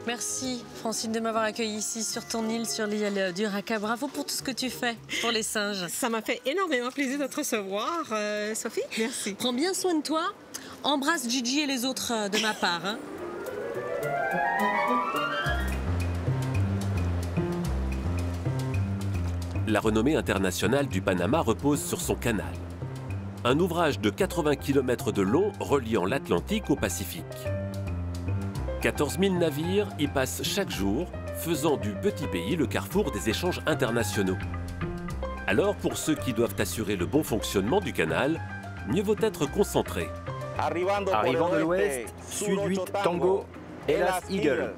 Merci, Francine, de m'avoir accueillie ici sur ton île, sur l'île du Raka. Bravo pour tout ce que tu fais pour les singes. Ça m'a fait énormément plaisir de te recevoir, Sophie. Merci. Prends bien soin de toi. Embrasse Gigi et les autres de ma part. Hein. La renommée internationale du Panama repose sur son canal. Un ouvrage de 80 km de long reliant l'Atlantique au Pacifique. 14 000 navires y passent chaque jour, faisant du petit pays le carrefour des échanges internationaux. Alors, pour ceux qui doivent assurer le bon fonctionnement du canal, mieux vaut être concentré. Arrivant de l'ouest, Sud 8 Tango, Hélas Eagle.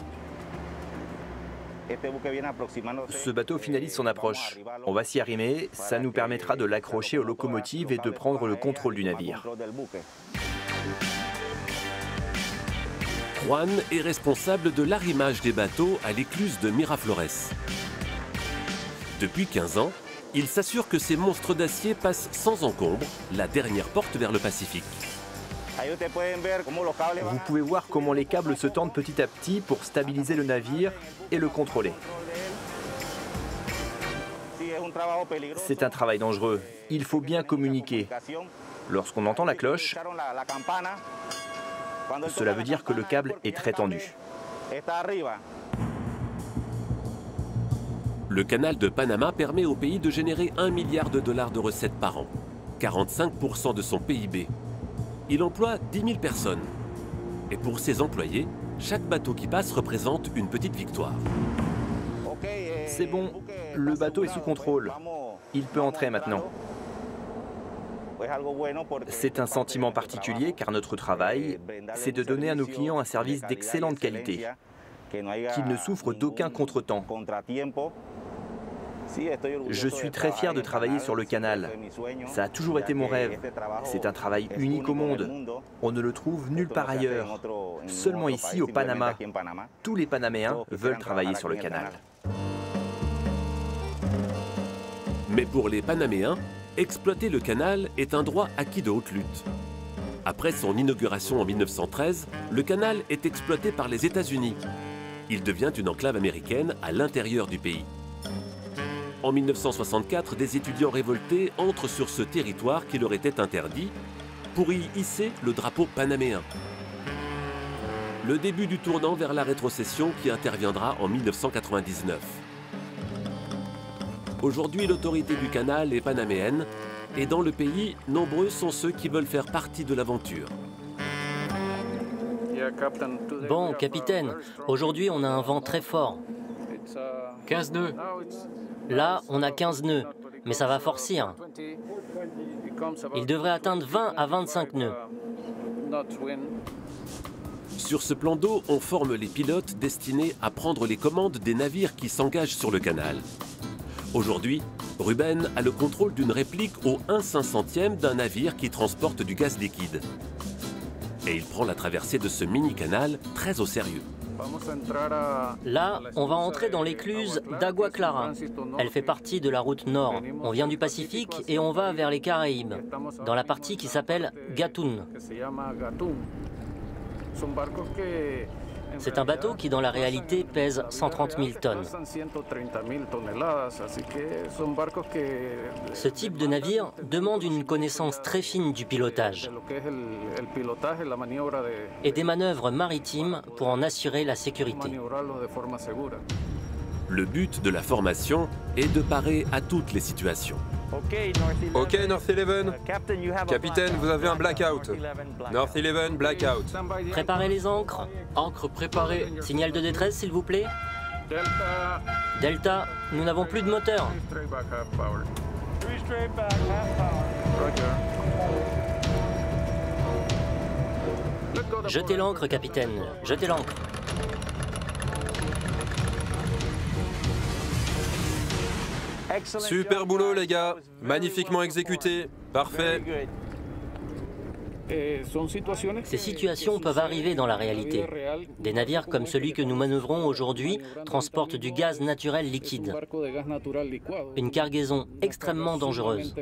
Ce bateau finalise son approche. On va s'y arrimer, ça nous permettra de l'accrocher aux locomotives et de prendre le contrôle du navire. Juan est responsable de l'arrimage des bateaux à l'écluse de Miraflores. Depuis 15 ans, il s'assure que ces monstres d'acier passent sans encombre la dernière porte vers le Pacifique. Vous pouvez voir comment les câbles se tendent petit à petit pour stabiliser le navire et le contrôler. C'est un travail dangereux. Il faut bien communiquer. Lorsqu'on entend la cloche, cela veut dire que le câble est très tendu. Le canal de Panama permet au pays de générer 1 milliard de dollars de recettes par an, 45% de son PIB. Il emploie 10 000 personnes. Et pour ses employés, chaque bateau qui passe représente une petite victoire. C'est bon, le bateau est sous contrôle. Il peut entrer maintenant. C'est un sentiment particulier car notre travail, c'est de donner à nos clients un service d'excellente qualité, qu'ils ne souffrent d'aucun contretemps. Je suis très fier de travailler sur le canal. Ça a toujours été mon rêve. C'est un travail unique au monde. On ne le trouve nulle part ailleurs. Seulement ici, au Panama. Tous les Panaméens veulent travailler sur le canal. Mais pour les Panaméens, exploiter le canal est un droit acquis de haute lutte. Après son inauguration en 1913, le canal est exploité par les États-Unis. Il devient une enclave américaine à l'intérieur du pays. En 1964, des étudiants révoltés entrent sur ce territoire qui leur était interdit pour y hisser le drapeau panaméen. Le début du tournant vers la rétrocession qui interviendra en 1999. Aujourd'hui, l'autorité du canal est panaméenne et dans le pays, nombreux sont ceux qui veulent faire partie de l'aventure. Bon, capitaine, aujourd'hui on a un vent très fort. 15 nœuds. Là, on a 15 nœuds, mais ça va forcir. Il devrait atteindre 20 à 25 nœuds. Sur ce plan d'eau, on forme les pilotes destinés à prendre les commandes des navires qui s'engagent sur le canal. Aujourd'hui, Ruben a le contrôle d'une réplique au 1/500e d'un navire qui transporte du gaz liquide. Et il prend la traversée de ce mini-canal très au sérieux. Là, on va entrer dans l'écluse d'Agua Clara. Elle fait partie de la route nord. On vient du Pacifique et on va vers les Caraïbes, dans la partie qui s'appelle Gatún. C'est un bateau qui, dans la réalité, pèse 130 000 tonnes. Ce type de navire demande une connaissance très fine du pilotage et des manœuvres maritimes pour en assurer la sécurité. Le but de la formation est de parer à toutes les situations. Ok, North 11. Capitaine, vous avez un blackout. North 11, blackout. Préparez les ancres. Ancre préparée. Signal de détresse, s'il vous plaît. Delta, nous n'avons plus de moteur. Jetez l'ancre, capitaine. Jetez l'ancre. Super boulot les gars, magnifiquement exécuté, parfait. Ces situations peuvent arriver dans la réalité. Des navires comme celui que nous manœuvrons aujourd'hui transportent du gaz naturel liquide. Une cargaison extrêmement dangereuse.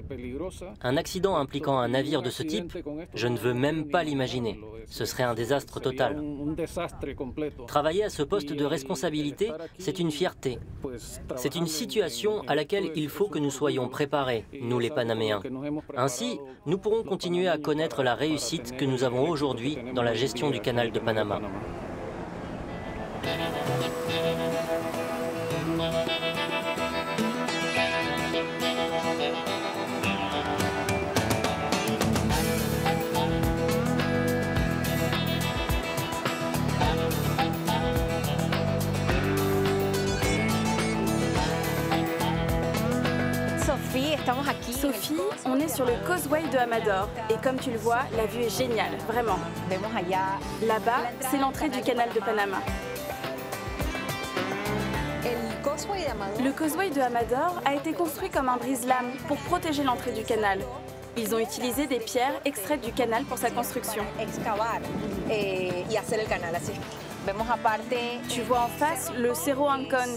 Un accident impliquant un navire de ce type, je ne veux même pas l'imaginer. Ce serait un désastre total. Travailler à ce poste de responsabilité, c'est une fierté. C'est une situation à laquelle il faut que nous soyons préparés, nous les Panaméens. Ainsi, nous pourrons continuer à connaître la réussite que nous avons aujourd'hui dans la gestion du canal de Panama. Sophie Sophie, on est sur le Causeway de Amador. Et comme tu le vois, la vue est géniale, vraiment. Là-bas, c'est l'entrée du canal de Panama. Le Causeway de Amador a été construit comme un brise-lames pour protéger l'entrée du canal. Ils ont utilisé des pierres extraites du canal pour sa construction. Tu vois en face le Cerro Ancón.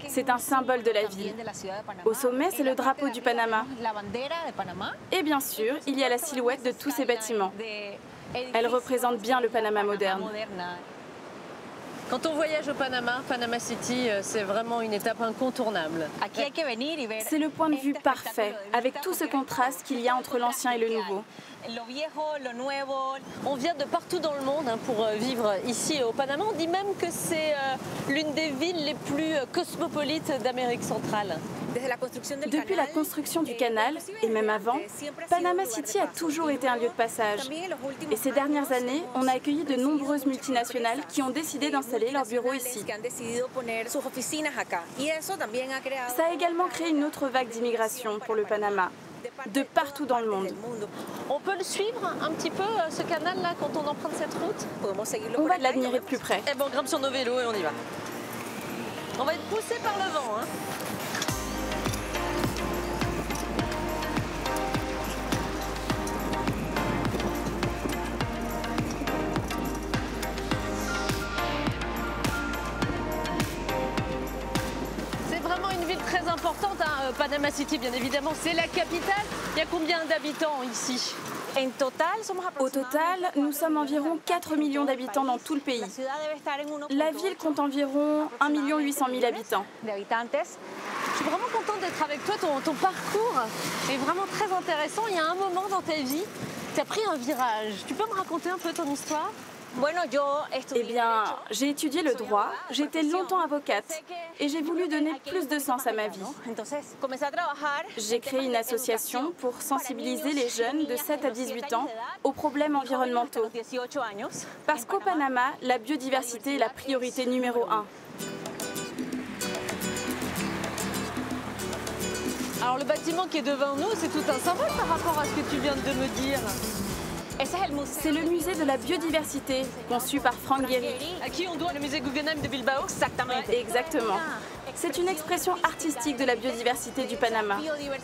C'est un symbole de la ville. Au sommet, c'est le drapeau du Panama. Et bien sûr, il y a la silhouette de tous ces bâtiments. Elle représente bien le Panama moderne. Quand on voyage au Panama, Panama City, c'est vraiment une étape incontournable. C'est le point de vue parfait, avec tout ce contraste qu'il y a entre l'ancien et le nouveau. On vient de partout dans le monde pour vivre ici au Panama. On dit même que c'est l'une des villes les plus cosmopolites d'Amérique centrale. Depuis la construction du canal, et même avant, Panama City a toujours été un lieu de passage. Et ces dernières années, on a accueilli de nombreuses multinationales qui ont décidé d'installer leurs bureaux ici. Ça a également créé une autre vague d'immigration pour le Panama, de partout dans le monde. On peut le suivre un petit peu, ce canal-là, quand on emprunte cette route? On va l'admirer de plus près. Eh ben, on grimpe sur nos vélos et on y va. On va être poussé par le vent, hein. Très importante, hein, Panama City, bien évidemment, c'est la capitale. Il y a combien d'habitants ici? Au total, nous sommes environ 4 millions d'habitants dans tout le pays. La ville compte environ 1 800 000 habitants. Je suis vraiment contente d'être avec toi. Ton parcours est vraiment très intéressant. Il y a un moment dans ta vie, tu as pris un virage. Tu peux me raconter un peu ton histoire? Eh bien, j'ai étudié le droit, j'étais longtemps avocate et j'ai voulu donner plus de sens à ma vie. J'ai créé une association pour sensibiliser les jeunes de 7 à 18 ans aux problèmes environnementaux. Parce qu'au Panama, la biodiversité est la priorité numéro 1. Alors le bâtiment qui est devant nous, c'est tout un symbole par rapport à ce que tu viens de me dire. C'est le musée de la biodiversité, conçu par Frank Gehry. À qui on doit le musée Guggenheim de Bilbao? Exactement. C'est une expression artistique de la biodiversité du Panama.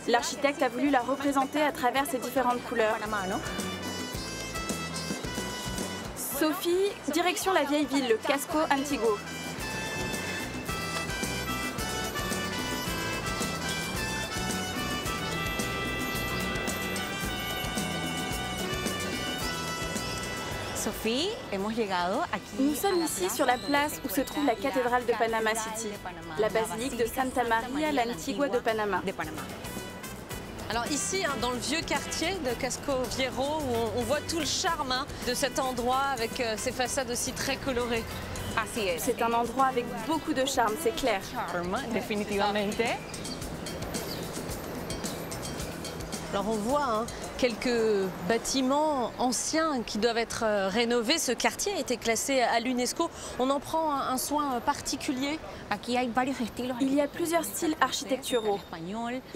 L'architecte a voulu la représenter à travers ses différentes couleurs. Sophie, direction la vieille ville, le Casco Antiguo. Nous sommes ici sur la place où se trouve la cathédrale de Panama City, la basilique de Santa Maria la Antigua de Panama. Alors ici, hein, dans le vieux quartier de Casco Viejo, où on voit tout le charme de cet endroit avec ses façades aussi très colorées. C'est un endroit avec beaucoup de charme, c'est clair. Alors on voit hein, quelques bâtiments anciens qui doivent être rénovés. Ce quartier a été classé à l'UNESCO. On en prend un soin particulier. Il y a plusieurs styles architecturaux.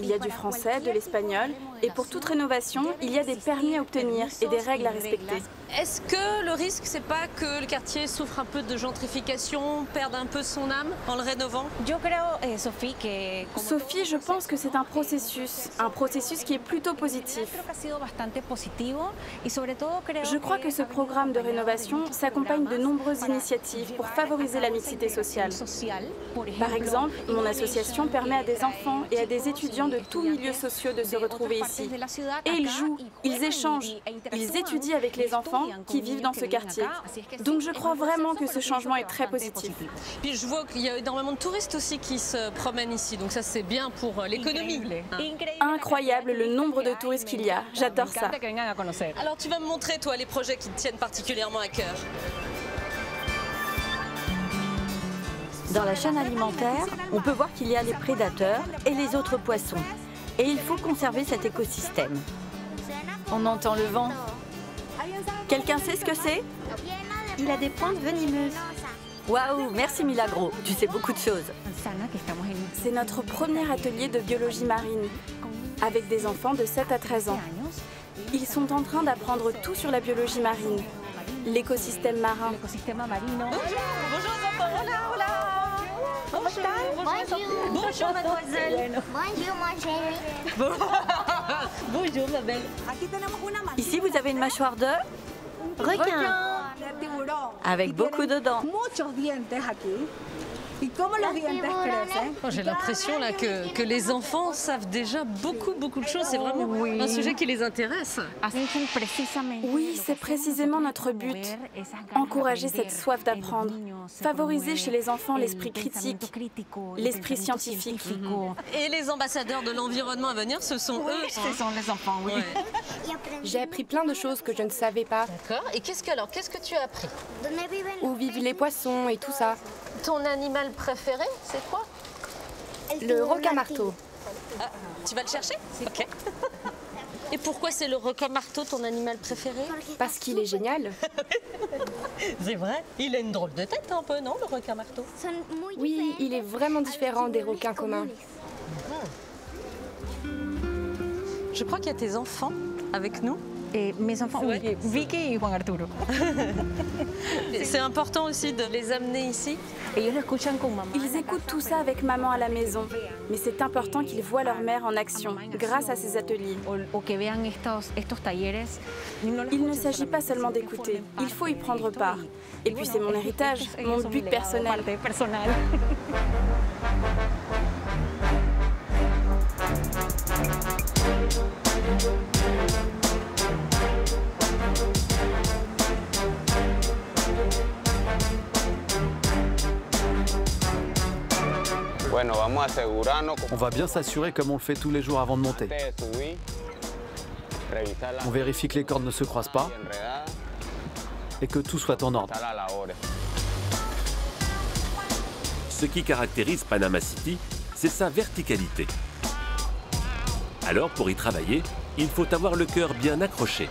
Il y a du français, de l'espagnol. Et pour toute rénovation, il y a des permis à obtenir et des règles à respecter. Est-ce que le risque, c'est pas que le quartier souffre un peu de gentrification, perde un peu son âme en le rénovant? Sophie, je pense que c'est un processus qui est plutôt positif. Je crois que ce programme de rénovation s'accompagne de nombreuses initiatives pour favoriser la mixité sociale. Par exemple, mon association permet à des enfants et à des étudiants de tous milieux sociaux de se retrouver ici. Et ils jouent, ils échangent, ils étudient avec les enfants qui vivent dans ce quartier. Donc je crois vraiment que ce changement est très positif. Puis je vois qu'il y a énormément de touristes aussi qui se promènent ici, donc ça c'est bien pour l'économie. Incroyable le nombre de touristes qu'il y a, j'adore ça. Alors tu vas me montrer toi les projets qui te tiennent particulièrement à cœur. Dans la chaîne alimentaire, on peut voir qu'il y a les prédateurs et les autres poissons. Et il faut conserver cet écosystème. On entend le vent. Quelqu'un sait ce que c'est? Il a des pointes venimeuses. Waouh, merci Milagro, tu sais beaucoup de choses. C'est notre premier atelier de biologie marine. avec des enfants de 7 à 13 ans. Ils sont en train d'apprendre tout sur la biologie marine, l'écosystème marin. Bonjour enfants. Bonjour mademoiselle. Bonjour ma belle. Ici, vous avez une mâchoire de requin, avec beaucoup de dents. J'ai l'impression là que les enfants savent déjà beaucoup de choses. C'est vraiment un sujet qui les intéresse. Oui, c'est précisément notre but. Encourager cette soif d'apprendre. Favoriser chez les enfants l'esprit critique, l'esprit scientifique. Et les ambassadeurs de l'environnement à venir, ce sont eux. Ce sont les enfants, oui. Ouais. J'ai appris plein de choses que je ne savais pas. D'accord. Et qu'est-ce que tu as appris? Où vivent les poissons et tout ça. Ton animal préféré, c'est quoi? Le requin-marteau. Ah, tu vas le chercher? Ok. Et pourquoi c'est le requin-marteau ton animal préféré? Parce qu'il est génial. C'est vrai. Il a une drôle de tête un peu, non, le requin-marteau? Oui, il est vraiment différent des requins communs. Je crois qu'il y a tes enfants avec nous. Et mes enfants, oui, Vicky et Juan Arturo. C'est important aussi de les amener ici. Ils écoutent tout ça avec maman à la maison, mais c'est important qu'ils voient leur mère en action grâce à ces ateliers. Il ne s'agit pas seulement d'écouter, il faut y prendre part. Et puis c'est mon héritage, mon but personnel. On va bien s'assurer comme on le fait tous les jours avant de monter. On vérifie que les cordes ne se croisent pas et que tout soit en ordre. Ce qui caractérise Panama City, c'est sa verticalité. Alors, pour y travailler, il faut avoir le cœur bien accroché.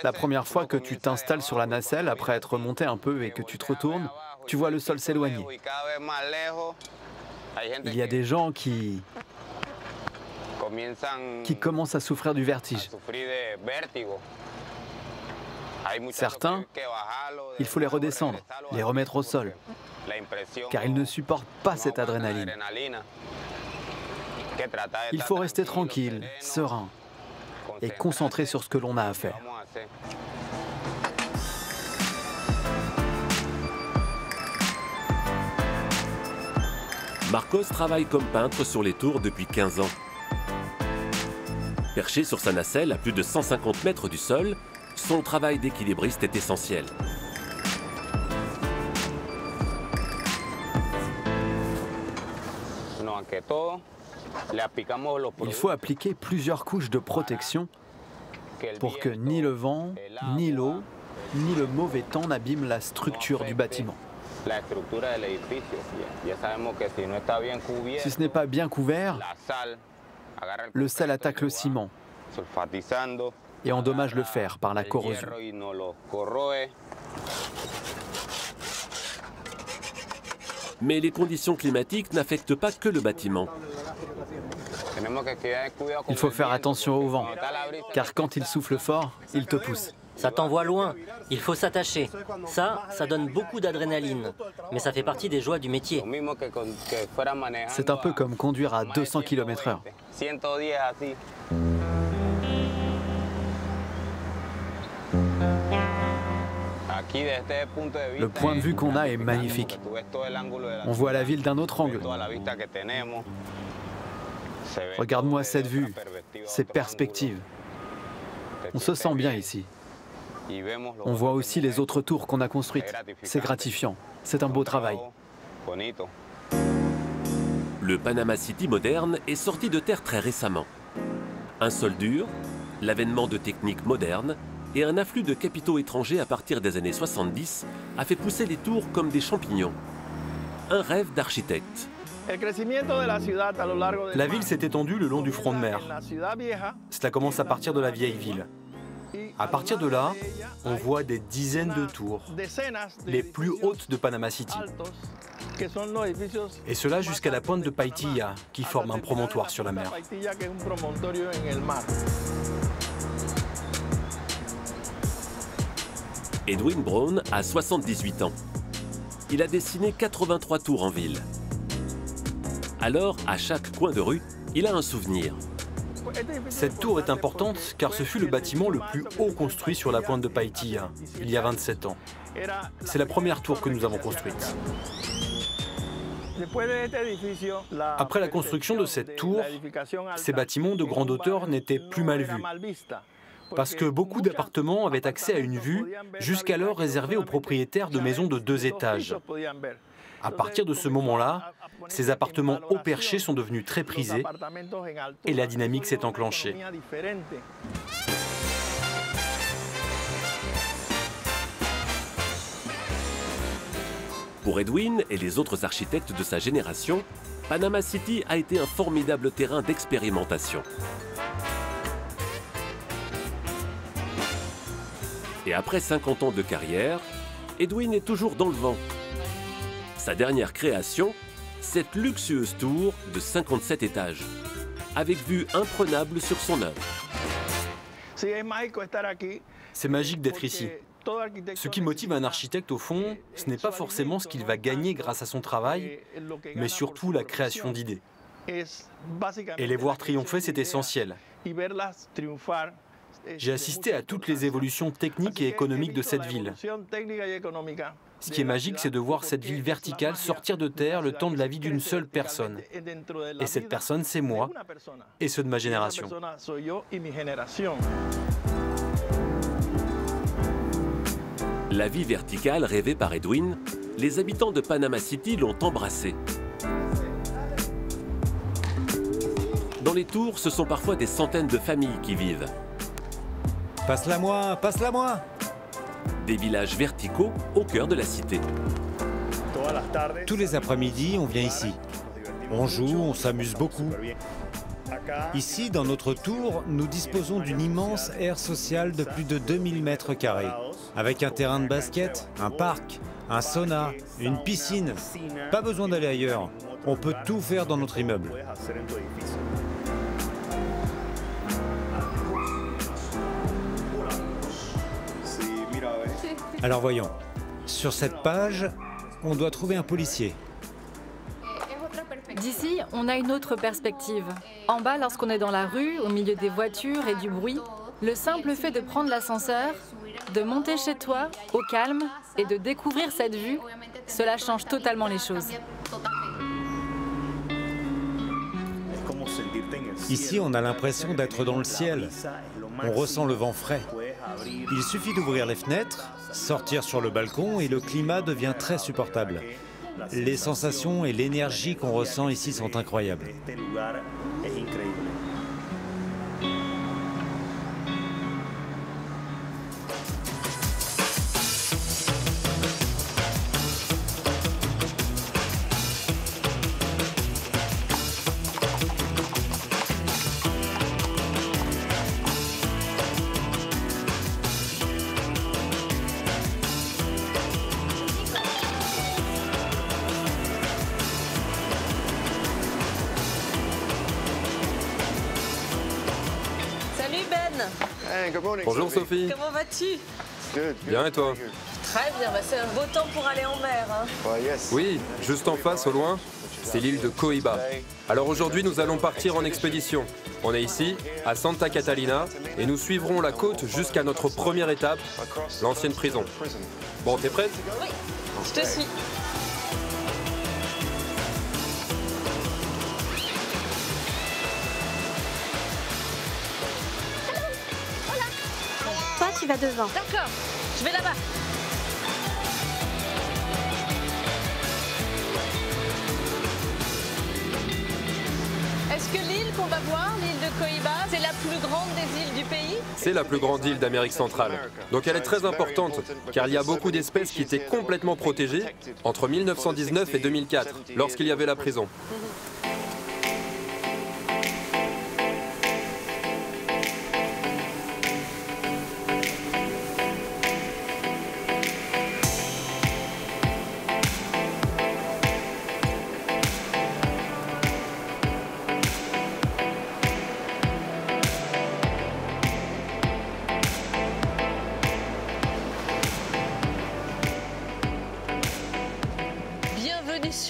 La première fois que tu t'installes sur la nacelle, après être monté un peu et que tu te retournes, tu vois le sol s'éloigner. Il y a des gens qui commencent à souffrir du vertige. Certains, il faut les redescendre, les remettre au sol, car ils ne supportent pas cette adrénaline. Il faut rester tranquille, serein et concentré sur ce que l'on a à faire. Marcos travaille comme peintre sur les tours depuis 15 ans. Perché sur sa nacelle à plus de 150 mètres du sol, son travail d'équilibriste est essentiel. Il faut appliquer plusieurs couches de protection pour que ni le vent, ni l'eau, ni le mauvais temps n'abîment la structure du bâtiment. Si ce n'est pas bien couvert, le sel attaque le ciment et endommage le fer par la corrosion. Mais les conditions climatiques n'affectent pas que le bâtiment. Il faut faire attention au vent, car quand il souffle fort, il te pousse. Ça t'envoie loin, il faut s'attacher. Ça donne beaucoup d'adrénaline, mais ça fait partie des joies du métier. C'est un peu comme conduire à 200 km/h. Le point de vue qu'on a est magnifique. On voit la ville d'un autre angle. Regarde-moi cette vue, ces perspectives. On se sent bien ici. On voit aussi les autres tours qu'on a construites. C'est gratifiant. C'est un beau travail. Le Panama City moderne est sorti de terre très récemment. Un sol dur, l'avènement de techniques modernes et un afflux de capitaux étrangers à partir des années 70 a fait pousser les tours comme des champignons. Un rêve d'architecte. La ville s'est étendue le long du front de mer. Cela commence à partir de la vieille ville. À partir de là, on voit des dizaines de tours, les plus hautes de Panama City. Et cela jusqu'à la pointe de Paitilla, qui forme un promontoire sur la mer. Edwin Brown a 78 ans. Il a dessiné 83 tours en ville. Alors, à chaque coin de rue, il a un souvenir. Cette tour est importante car ce fut le bâtiment le plus haut construit sur la pointe de Paitilla, il y a 27 ans. C'est la première tour que nous avons construite. Après la construction de cette tour, ces bâtiments de grande hauteur n'étaient plus mal vus. Parce que beaucoup d'appartements avaient accès à une vue jusqu'alors réservée aux propriétaires de maisons de 2 étages. À partir de ce moment-là, ces appartements haut perchés sont devenus très prisés et la dynamique s'est enclenchée. Pour Edwin et les autres architectes de sa génération, Panama City a été un formidable terrain d'expérimentation. Et après 50 ans de carrière, Edwin est toujours dans le vent. Sa dernière création, cette luxueuse tour de 57 étages, avec vue imprenable sur son œuvre. C'est magique d'être ici. Ce qui motive un architecte, au fond, ce n'est pas forcément ce qu'il va gagner grâce à son travail, mais surtout la création d'idées. Et les voir triompher, c'est essentiel. J'ai assisté à toutes les évolutions techniques et économiques de cette ville. Ce qui est magique, c'est de voir cette ville verticale sortir de terre le temps de la vie d'une seule personne. Et cette personne, c'est moi et ceux de ma génération. La vie verticale rêvée par Edwin, les habitants de Panama City l'ont embrassée. Dans les tours, ce sont parfois des centaines de familles qui vivent. Passe-la moi, passe-la moi! Des villages verticaux au cœur de la cité. Tous les après-midi, on vient ici. On joue, on s'amuse beaucoup. Ici, dans notre tour, nous disposons d'une immense aire sociale de plus de 2000 mètres carrés, avec un terrain de basket, un parc, un sauna, une piscine. Pas besoin d'aller ailleurs. On peut tout faire dans notre immeuble. Alors voyons, sur cette page, on doit trouver un policier. D'ici, on a une autre perspective. En bas, lorsqu'on est dans la rue, au milieu des voitures et du bruit, le simple fait de prendre l'ascenseur, de monter chez toi, au calme, et de découvrir cette vue, cela change totalement les choses. Ici, on a l'impression d'être dans le ciel. On ressent le vent frais. Il suffit d'ouvrir les fenêtres, sortir sur le balcon et le climat devient très supportable. Les sensations et l'énergie qu'on ressent ici sont incroyables. Bonjour Sophie. Comment vas-tu? Bien et toi? Très bien, c'est un beau temps pour aller en mer. Hein. Oui, juste en face, au loin, c'est l'île de Coiba. Alors aujourd'hui, nous allons partir en expédition. On est ici, à Santa Catalina, et nous suivrons la côte jusqu'à notre première étape, l'ancienne prison. Bon, t'es prête? Oui, je te suis. Toi, tu vas devant. D'accord, je vais là-bas. Est-ce que l'île qu'on va voir, l'île de Coiba, c'est la plus grande des îles du pays? C'est la plus grande île d'Amérique centrale. Donc elle est très importante, car il y a beaucoup d'espèces qui étaient complètement protégées entre 1919 et 2004, lorsqu'il y avait la prison.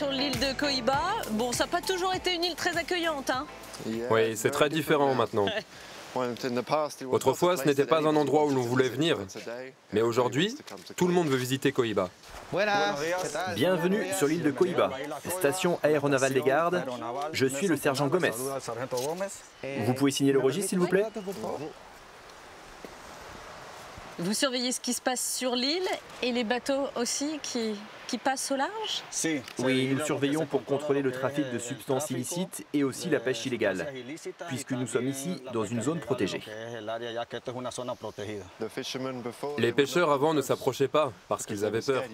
sur l'île de Coiba. Bon, ça n'a pas toujours été une île très accueillante, hein? Oui, c'est très différent maintenant. Autrefois, ce n'était pas un endroit où l'on voulait venir. Mais aujourd'hui, tout le monde veut visiter Coiba. Bienvenue sur l'île de Coiba, station aéronavale des gardes. Je suis le sergent Gomez. Vous pouvez signer le registre, s'il vous plaît? Vous surveillez ce qui se passe sur l'île et les bateaux aussi qui passent au large? Oui, nous surveillons pour contrôler le trafic de substances illicites et aussi la pêche illégale, puisque nous sommes ici dans une zone protégée. Les pêcheurs avant ne s'approchaient pas parce qu'ils avaient peur.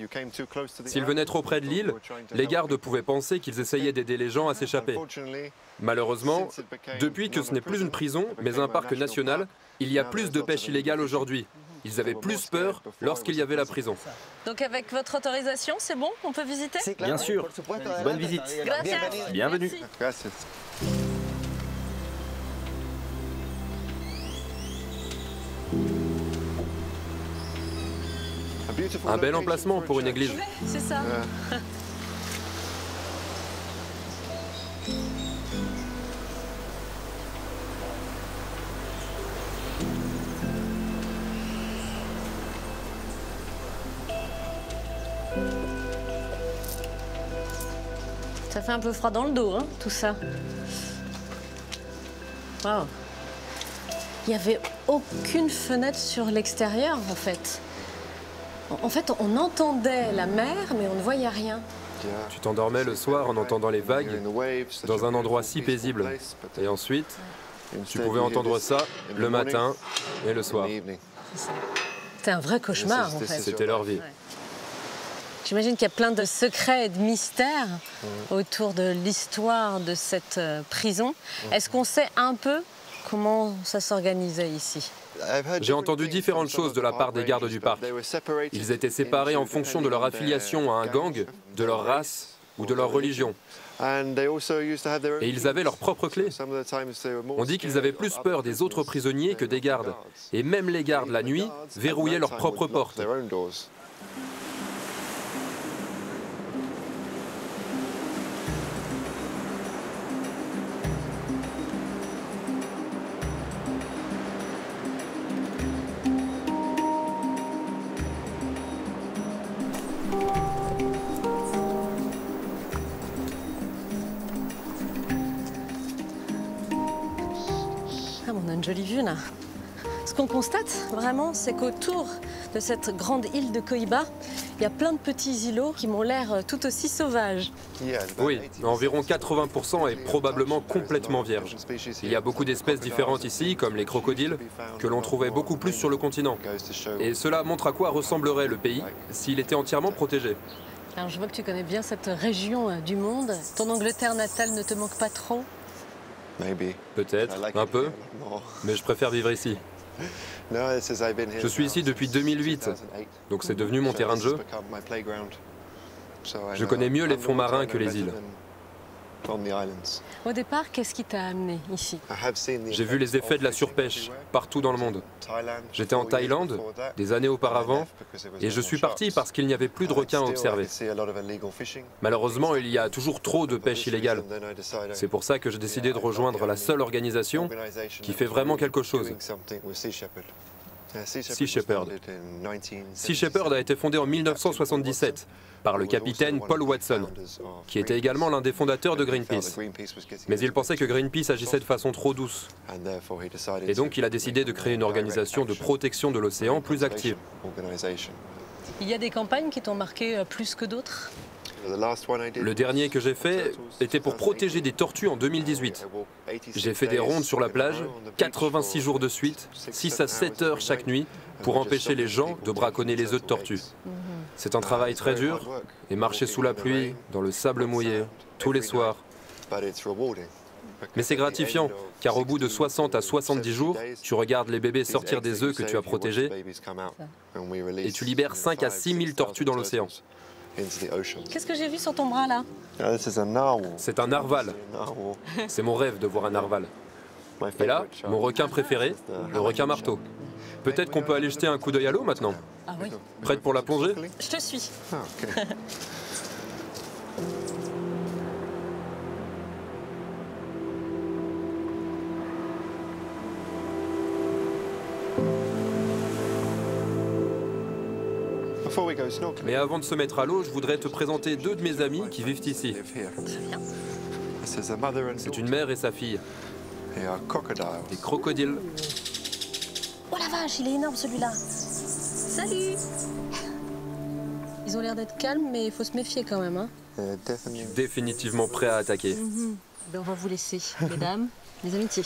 S'ils venaient trop près de l'île, les gardes pouvaient penser qu'ils essayaient d'aider les gens à s'échapper. Malheureusement, depuis que ce n'est plus une prison, mais un parc national, il y a plus de pêche illégale aujourd'hui. Ils avaient plus peur lorsqu'il y avait la prison. Donc avec votre autorisation, c'est bon? On peut visiter? Bien sûr. Bonne visite. Gracias. Bienvenue. Merci. Un bel emplacement pour une église. C'est ça. Ça fait un peu froid dans le dos, hein, tout ça. Waouh. Il n'y avait aucune fenêtre sur l'extérieur, en fait. En fait, on entendait la mer, mais on ne voyait rien. Tu t'endormais le soir en entendant les vagues dans un endroit si paisible. Et ensuite, tu pouvais entendre ça le matin et le soir. C'était un vrai cauchemar, en fait. C'était leur vie. J'imagine qu'il y a plein de secrets et de mystères autour de l'histoire de cette prison. Est-ce qu'on sait un peu comment ça s'organisait ici? J'ai entendu différentes choses de la part des gardes du parc. Ils étaient séparés en fonction de leur affiliation à un gang, de leur race ou de leur religion. Et ils avaient leurs propres clés. On dit qu'ils avaient plus peur des autres prisonniers que des gardes. Et même les gardes, la nuit, verrouillaient leurs propres portes. On a une jolie vue là. Ce qu'on constate vraiment, c'est qu'autour de cette grande île de Coiba, il y a plein de petits îlots qui m'ont l'air tout aussi sauvages. Oui, environ 80% est probablement complètement vierge. Il y a beaucoup d'espèces différentes ici, comme les crocodiles, que l'on trouvait beaucoup plus sur le continent. Et cela montre à quoi ressemblerait le pays s'il était entièrement protégé. Alors je vois que tu connais bien cette région du monde. Ton Angleterre natale ne te manque pas trop? Peut-être, un peu, mais je préfère vivre ici. Je suis ici depuis 2008, donc c'est devenu mon terrain de jeu. Je connais mieux les fonds marins que les îles. Au départ, qu'est-ce qui t'a amené ici? J'ai vu les effets de la surpêche partout dans le monde. J'étais en Thaïlande des années auparavant et je suis parti parce qu'il n'y avait plus de requins à observer. Malheureusement, il y a toujours trop de pêche illégale. C'est pour ça que j'ai décidé de rejoindre la seule organisation qui fait vraiment quelque chose. Sea Shepherd. Sea Shepherd a été fondé en 1977 par le capitaine Paul Watson, qui était également l'un des fondateurs de Greenpeace. Mais il pensait que Greenpeace agissait de façon trop douce. Et donc il a décidé de créer une organisation de protection de l'océan plus active. Il y a des campagnes qui t'ont marqué plus que d'autres? Le dernier que j'ai fait était pour protéger des tortues en 2018. J'ai fait des rondes sur la plage, 86 jours de suite, 6 à 7 heures chaque nuit, pour empêcher les gens de braconner les œufs de tortue. C'est un travail très dur, et marcher sous la pluie, dans le sable mouillé, tous les soirs. Mais c'est gratifiant, car au bout de 60 à 70 jours, tu regardes les bébés sortir des œufs que tu as protégés, et tu libères 5 à 6 000 tortues dans l'océan. Qu'est-ce que j'ai vu sur ton bras là? C'est un narval. C'est mon rêve de voir un narval. Et là, mon requin préféré, le requin marteau. Peut-être qu'on peut aller jeter un coup d'œil à l'eau maintenant? Ah oui. Prête pour la plongée? Je te suis. Mais avant de se mettre à l'eau, je voudrais te présenter deux de mes amis qui vivent ici. C'est une mère et sa fille. Des crocodiles. Oh la vache, il est énorme celui-là. Salut! Ils ont l'air d'être calmes, mais il faut se méfier quand même. Hein. Définitivement prêt à attaquer. Ben, on va vous laisser, mesdames, les amitiés.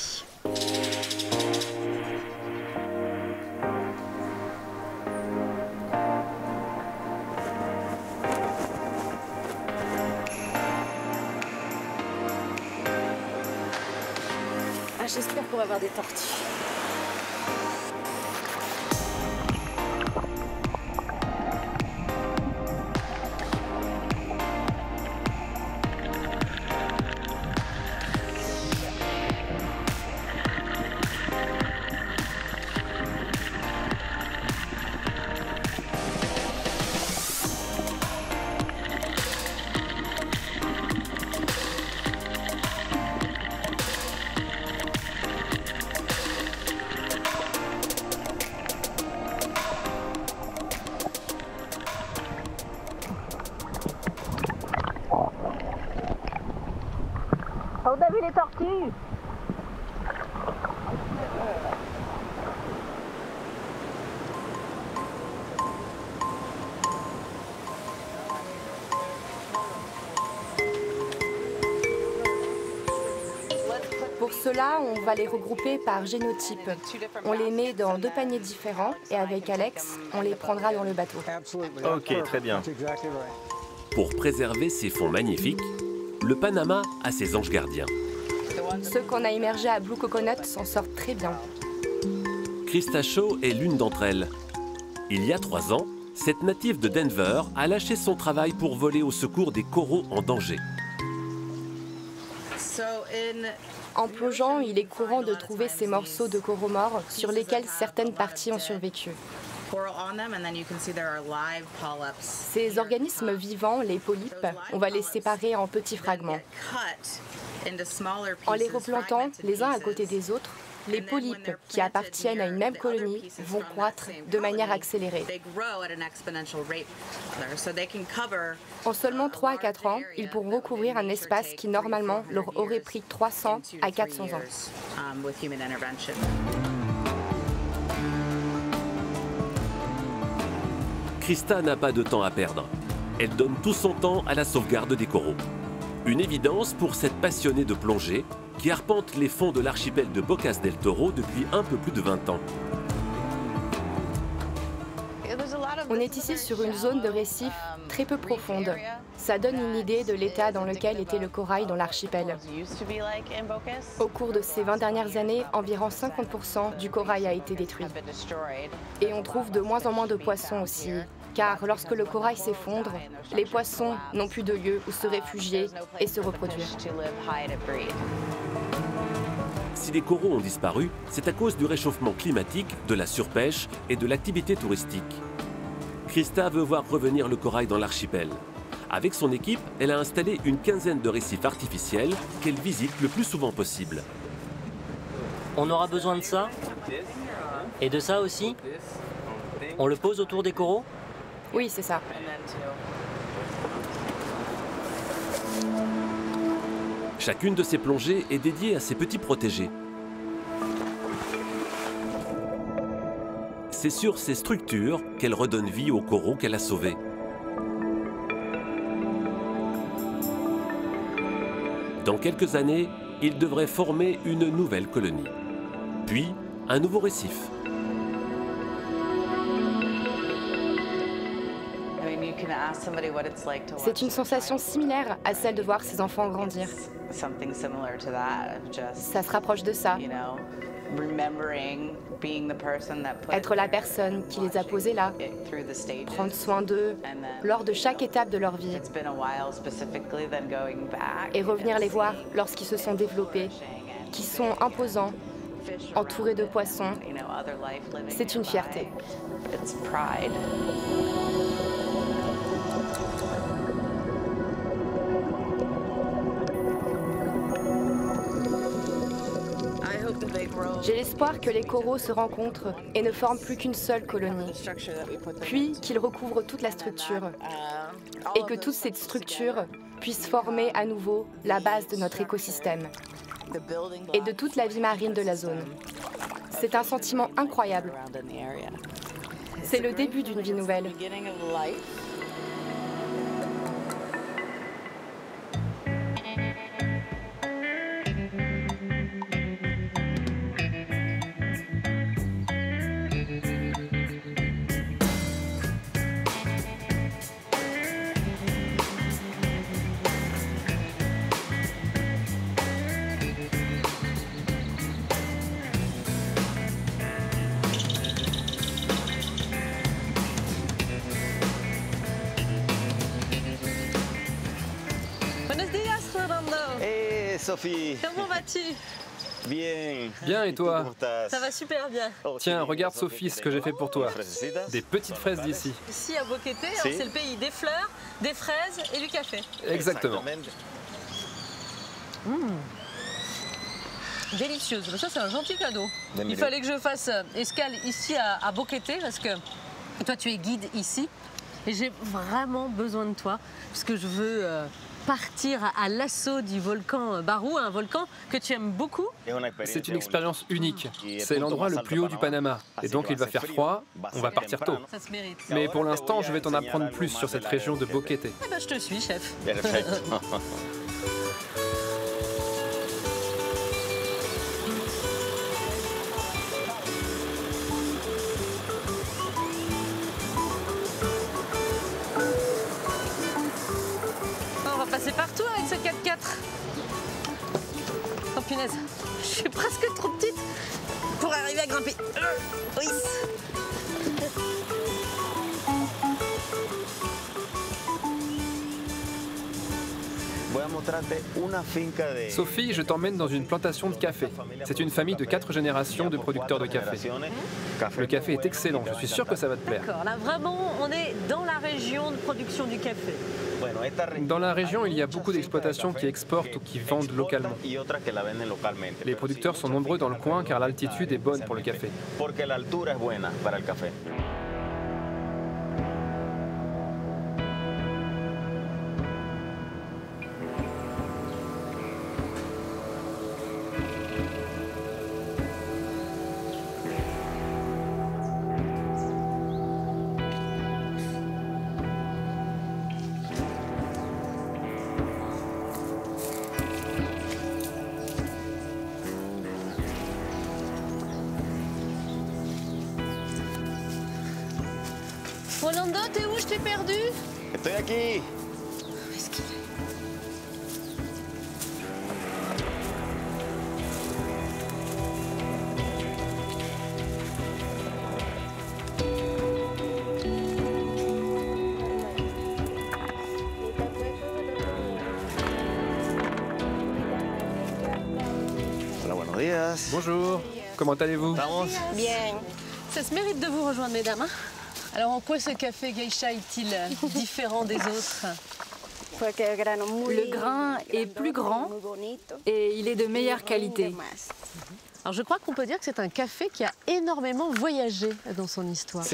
Ah, j'espère qu'on va avoir des tortues. On a vu les tortues. Pour cela, on va les regrouper par génotype. On les met dans 2 paniers différents et avec Alex, on les prendra dans le bateau. Ok, très bien. Pour préserver ces fonds magnifiques, le Panama a ses anges gardiens. Ceux qu'on a immergés à Blue Coconut s'en sortent très bien. Krista Shaw est l'une d'entre elles. Il y a 3 ans, cette native de Denver a lâché son travail pour voler au secours des coraux en danger. En plongeant, il est courant de trouver ces morceaux de coraux morts sur lesquels certaines parties ont survécu. Ces organismes vivants, les polypes, on va les séparer en petits fragments. En les replantant les uns à côté des autres, les polypes qui appartiennent à une même colonie vont croître de manière accélérée. En seulement 3 à 4 ans, ils pourront recouvrir un espace qui normalement leur aurait pris 300 à 400 ans. Krista n'a pas de temps à perdre. Elle donne tout son temps à la sauvegarde des coraux. Une évidence pour cette passionnée de plongée qui arpente les fonds de l'archipel de Bocas del Toro depuis un peu plus de 20 ans. On est ici sur une zone de récif très peu profonde. Ça donne une idée de l'état dans lequel était le corail dans l'archipel. Au cours de ces 20 dernières années, environ 50% du corail a été détruit. Et on trouve de moins en moins de poissons aussi, car lorsque le corail s'effondre, les poissons n'ont plus de lieu où se réfugier et se reproduire. Si les coraux ont disparu, c'est à cause du réchauffement climatique, de la surpêche et de l'activité touristique. Krista veut voir revenir le corail dans l'archipel. Avec son équipe, elle a installé une quinzaine de récifs artificiels qu'elle visite le plus souvent possible. On aura besoin de ça? Et de ça aussi? On le pose autour des coraux? Oui, c'est ça. Chacune de ces plongées est dédiée à ses petits protégés. C'est sur ces structures qu'elle redonne vie aux coraux qu'elle a sauvés. Dans quelques années, ils devraient former une nouvelle colonie. Puis, un nouveau récif. C'est une sensation similaire à celle de voir ses enfants grandir. Ça se rapproche de ça. Être la personne qui les a posés là, prendre soin d'eux lors de chaque étape de leur vie et revenir les voir lorsqu'ils se sont développés, qui sont imposants, entourés de poissons. C'est une fierté. J'ai l'espoir que les coraux se rencontrent et ne forment plus qu'une seule colonie, puis qu'ils recouvrent toute la structure, et que toute cette structure puisse former à nouveau la base de notre écosystème et de toute la vie marine de la zone. C'est un sentiment incroyable. C'est le début d'une vie nouvelle. Sophie. Comment vas-tu? Bien. Bien, et toi? Ça va super bien. Tiens, regarde Sophie, ce que j'ai fait pour toi. Des petites fraises d'ici. Ici à Boquete, c'est le pays des fleurs, des fraises et du café. Exactement. Délicieuse. Ça, c'est un gentil cadeau. Il fallait que je fasse escale ici à Boquete parce que toi, tu es guide ici. Et j'ai vraiment besoin de toi parce que je veux partir à l'assaut du volcan Barú, un volcan que tu aimes beaucoup. C'est une expérience unique. C'est l'endroit le plus haut du Panama. Et donc il va faire froid, on va partir tôt. Ça se mérite. Mais pour l'instant, je vais t'en apprendre plus sur cette région de Boquete. Eh ben, je te suis, chef. C'est partout avec ce 4x4. Oh punaise, je suis presque trop petite pour arriver à grimper. Oui. Sophie, je t'emmène dans une plantation de café. C'est une famille de 4 générations de producteurs de café. Le café est excellent, je suis sûr que ça va te plaire. D'accord, là vraiment, on est dans la région de production du café. Dans la région, il y a beaucoup d'exploitations qui exportent ou qui vendent localement. Les producteurs sont nombreux dans le coin car l'altitude est bonne pour le café. Rolando, t'es où? Je t'ai perdu. Estoy aquí. Où est-ce qu'il est? Hola, buenos días. Bonjour, comment allez-vous? Bien. Ça se mérite de vous rejoindre, mesdames. Alors en quoi ce café geisha est-il différent des autres? Le grain est plus grand et il est de meilleure qualité. Alors je crois qu'on peut dire que c'est un café qui a énormément voyagé dans son histoire.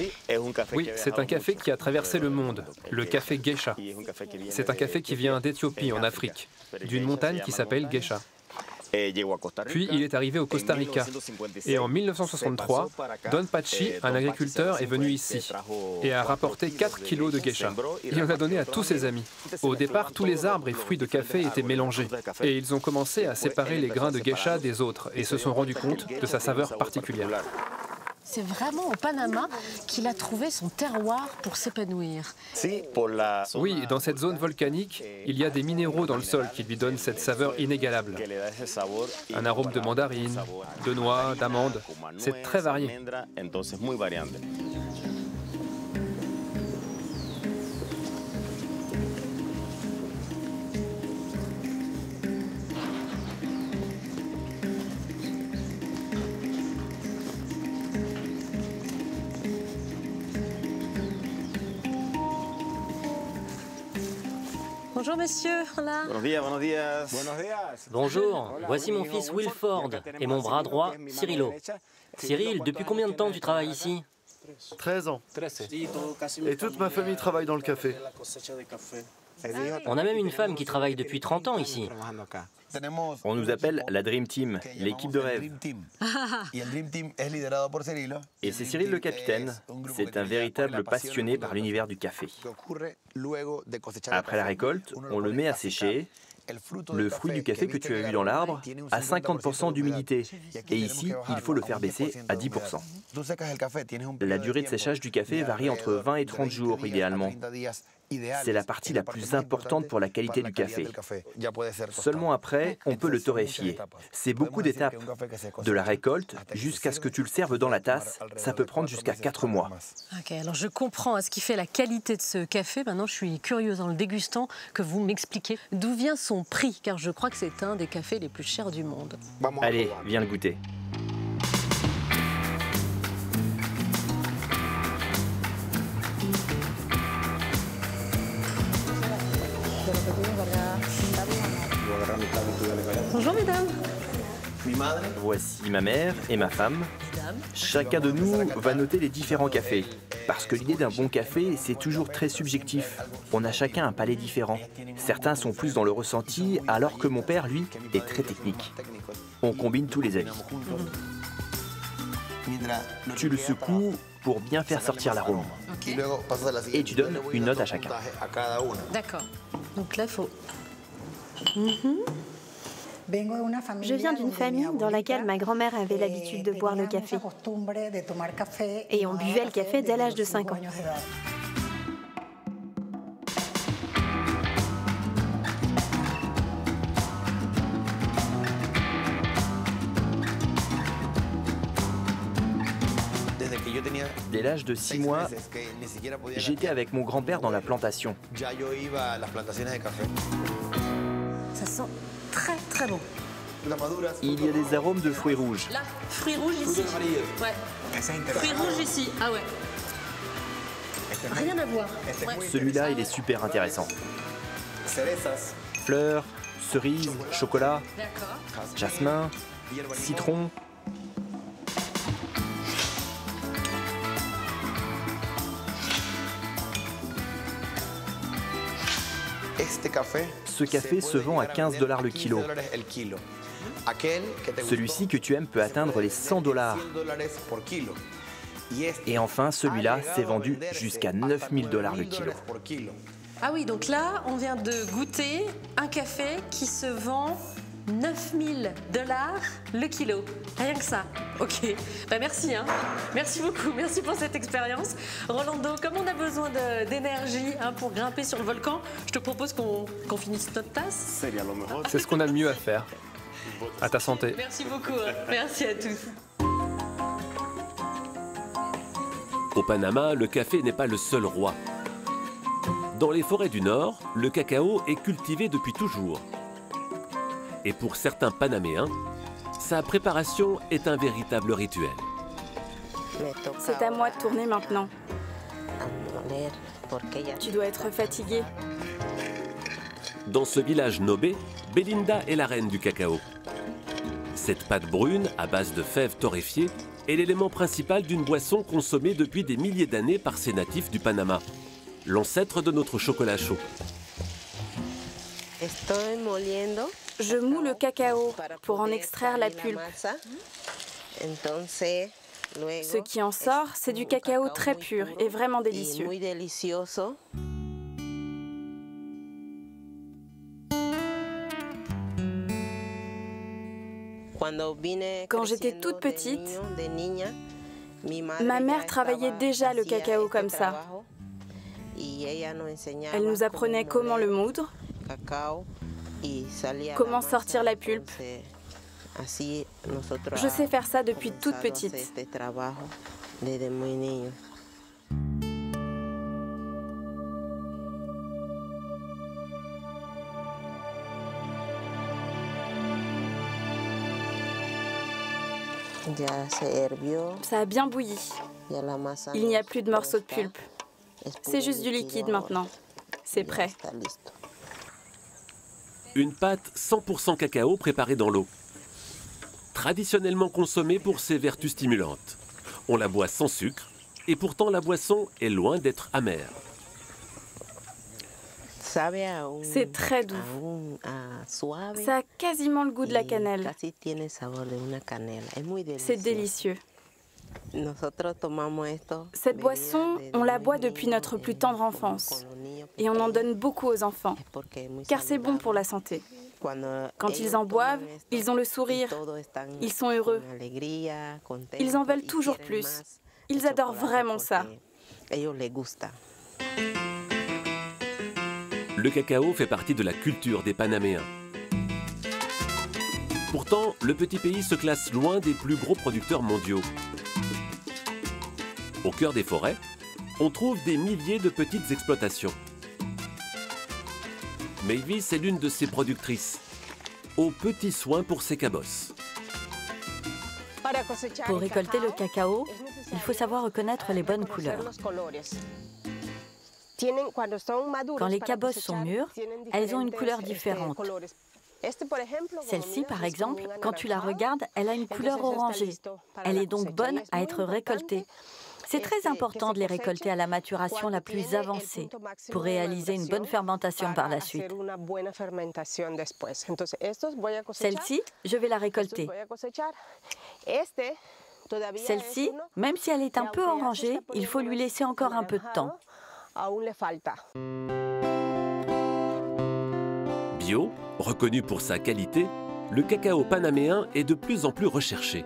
Oui, c'est un café qui a traversé le monde, le café geisha. C'est un café qui vient d'Éthiopie, en Afrique, d'une montagne qui s'appelle Geisha. Puis il est arrivé au Costa Rica. Et en 1963, Don Pachi, un agriculteur, est venu ici et a rapporté 4 kilos de geisha. Il en a donné à tous ses amis. Au départ, tous les arbres et fruits de café étaient mélangés. Et ils ont commencé à séparer les grains de geisha des autres et se sont rendus compte de sa saveur particulière. C'est vraiment au Panama qu'il a trouvé son terroir pour s'épanouir. Oui, dans cette zone volcanique, il y a des minéraux dans le sol qui lui donnent cette saveur inégalable. Un arôme de mandarine, de noix, d'amande, c'est très varié. Bonjour monsieur, voilà. Bonjour, voici mon fils Wilford et mon bras droit, Cyrilo. Cyril, depuis combien de temps tu travailles ici? 13 ans. Et toute ma famille travaille dans le café. On a même une femme qui travaille depuis 30 ans ici. On nous appelle la Dream Team, l'équipe de rêve. Et c'est Cyril le capitaine. C'est un véritable passionné par l'univers du café. Après la récolte, on le met à sécher. Le fruit du café que tu as vu dans l'arbre a 50% d'humidité. Et ici, il faut le faire baisser à 10%. La durée de séchage du café varie entre 20 et 30 jours idéalement. C'est la partie la plus importante pour la qualité du café. Seulement après, on peut le torréfier. C'est beaucoup d'étapes. De la récolte jusqu'à ce que tu le serves dans la tasse, ça peut prendre jusqu'à 4 mois. Ok, alors je comprends ce qui fait la qualité de ce café. Maintenant, je suis curieuse en le dégustant que vous m'expliquiez d'où vient son prix, car je crois que c'est un des cafés les plus chers du monde. Allez, viens le goûter. Bonjour mesdames. Voici ma mère et ma femme. Chacun de nous va noter les différents cafés. Parce que l'idée d'un bon café, c'est toujours très subjectif. On a chacun un palais différent. Certains sont plus dans le ressenti, alors que mon père, lui, est très technique. On combine tous les avis. Tu le secoues pour bien faire sortir l'arôme. Okay. Et tu donnes une note à chacun. D'accord. Donc là, il faut... Je viens d'une famille dans laquelle ma grand-mère avait l'habitude de boire le café. Et on buvait le café dès l'âge de 5 ans. Dès l'âge de 6 mois, j'étais avec mon grand-père dans la plantation. Ça sent très très bon. Il y a des arômes de fruits rouges. Là, fruits rouges ici. Ouais. Fruits rouges ici. Ah ouais. Rien à voir. Ouais. Celui-là, il est super intéressant. Fleurs, cerises, chocolat, jasmin, citron. Ce café se vend à 15 $ le kilo. Celui-ci que tu aimes peut atteindre les 100 $. Et enfin, celui-là s'est vendu jusqu'à 9 000 $ le kilo. Ah oui, donc là, on vient de goûter un café qui se vend 9 000 $ le kilo. Rien que ça. Ok. Bah merci. Merci beaucoup. Merci pour cette expérience. Rolando, comme on a besoin d'énergie pour grimper sur le volcan, je te propose qu'on finisse notre tasse. C'est ce qu'on a de mieux à faire. À ta santé. Merci beaucoup. Merci à tous. Au Panama, le café n'est pas le seul roi. Dans les forêts du Nord, le cacao est cultivé depuis toujours. Et pour certains Panaméens, sa préparation est un véritable rituel. C'est à moi de tourner maintenant. Tu dois être fatiguée. Dans ce village nobé, Belinda est la reine du cacao. Cette pâte brune, à base de fèves torréfiées, est l'élément principal d'une boisson consommée depuis des milliers d'années par ces natifs du Panama, l'ancêtre de notre chocolat chaud. Je moule le cacao pour en extraire la pulpe. Ce qui en sort, c'est du cacao très pur et vraiment délicieux. Quand j'étais toute petite, ma mère travaillait déjà le cacao comme ça. Elle nous apprenait comment le moudre, comment sortir la pulpe. Je sais faire ça depuis toute petite. Ça a bien bouilli. Il n'y a plus de morceaux de pulpe. C'est juste du liquide maintenant. C'est prêt. Une pâte 100% cacao préparée dans l'eau. Traditionnellement consommée pour ses vertus stimulantes. On la boit sans sucre, et pourtant la boisson est loin d'être amère. C'est très doux. Ça a quasiment le goût de la cannelle. C'est délicieux. Cette boisson, on la boit depuis notre plus tendre enfance. Et on en donne beaucoup aux enfants, car c'est bon pour la santé. Quand ils en boivent, ils ont le sourire, ils sont heureux. Ils en veulent toujours plus. Ils adorent vraiment ça. Le cacao fait partie de la culture des Panaméens. Pourtant, le petit pays se classe loin des plus gros producteurs mondiaux. Au cœur des forêts, on trouve des milliers de petites exploitations. Mavis est l'une de ses productrices, aux petits soins pour ses cabosses. Pour récolter le cacao, il faut savoir reconnaître les bonnes couleurs. Quand les cabosses sont mûres, elles ont une couleur différente. Celle-ci, par exemple, quand tu la regardes, elle a une couleur orangée. Elle est donc bonne à être récoltée. C'est très important de les récolter à la maturation la plus avancée pour réaliser une bonne fermentation par la suite. Celle-ci, je vais la récolter. Celle-ci, même si elle est un peu orangée, il faut lui laisser encore un peu de temps. Bio, reconnu pour sa qualité, le cacao panaméen est de plus en plus recherché.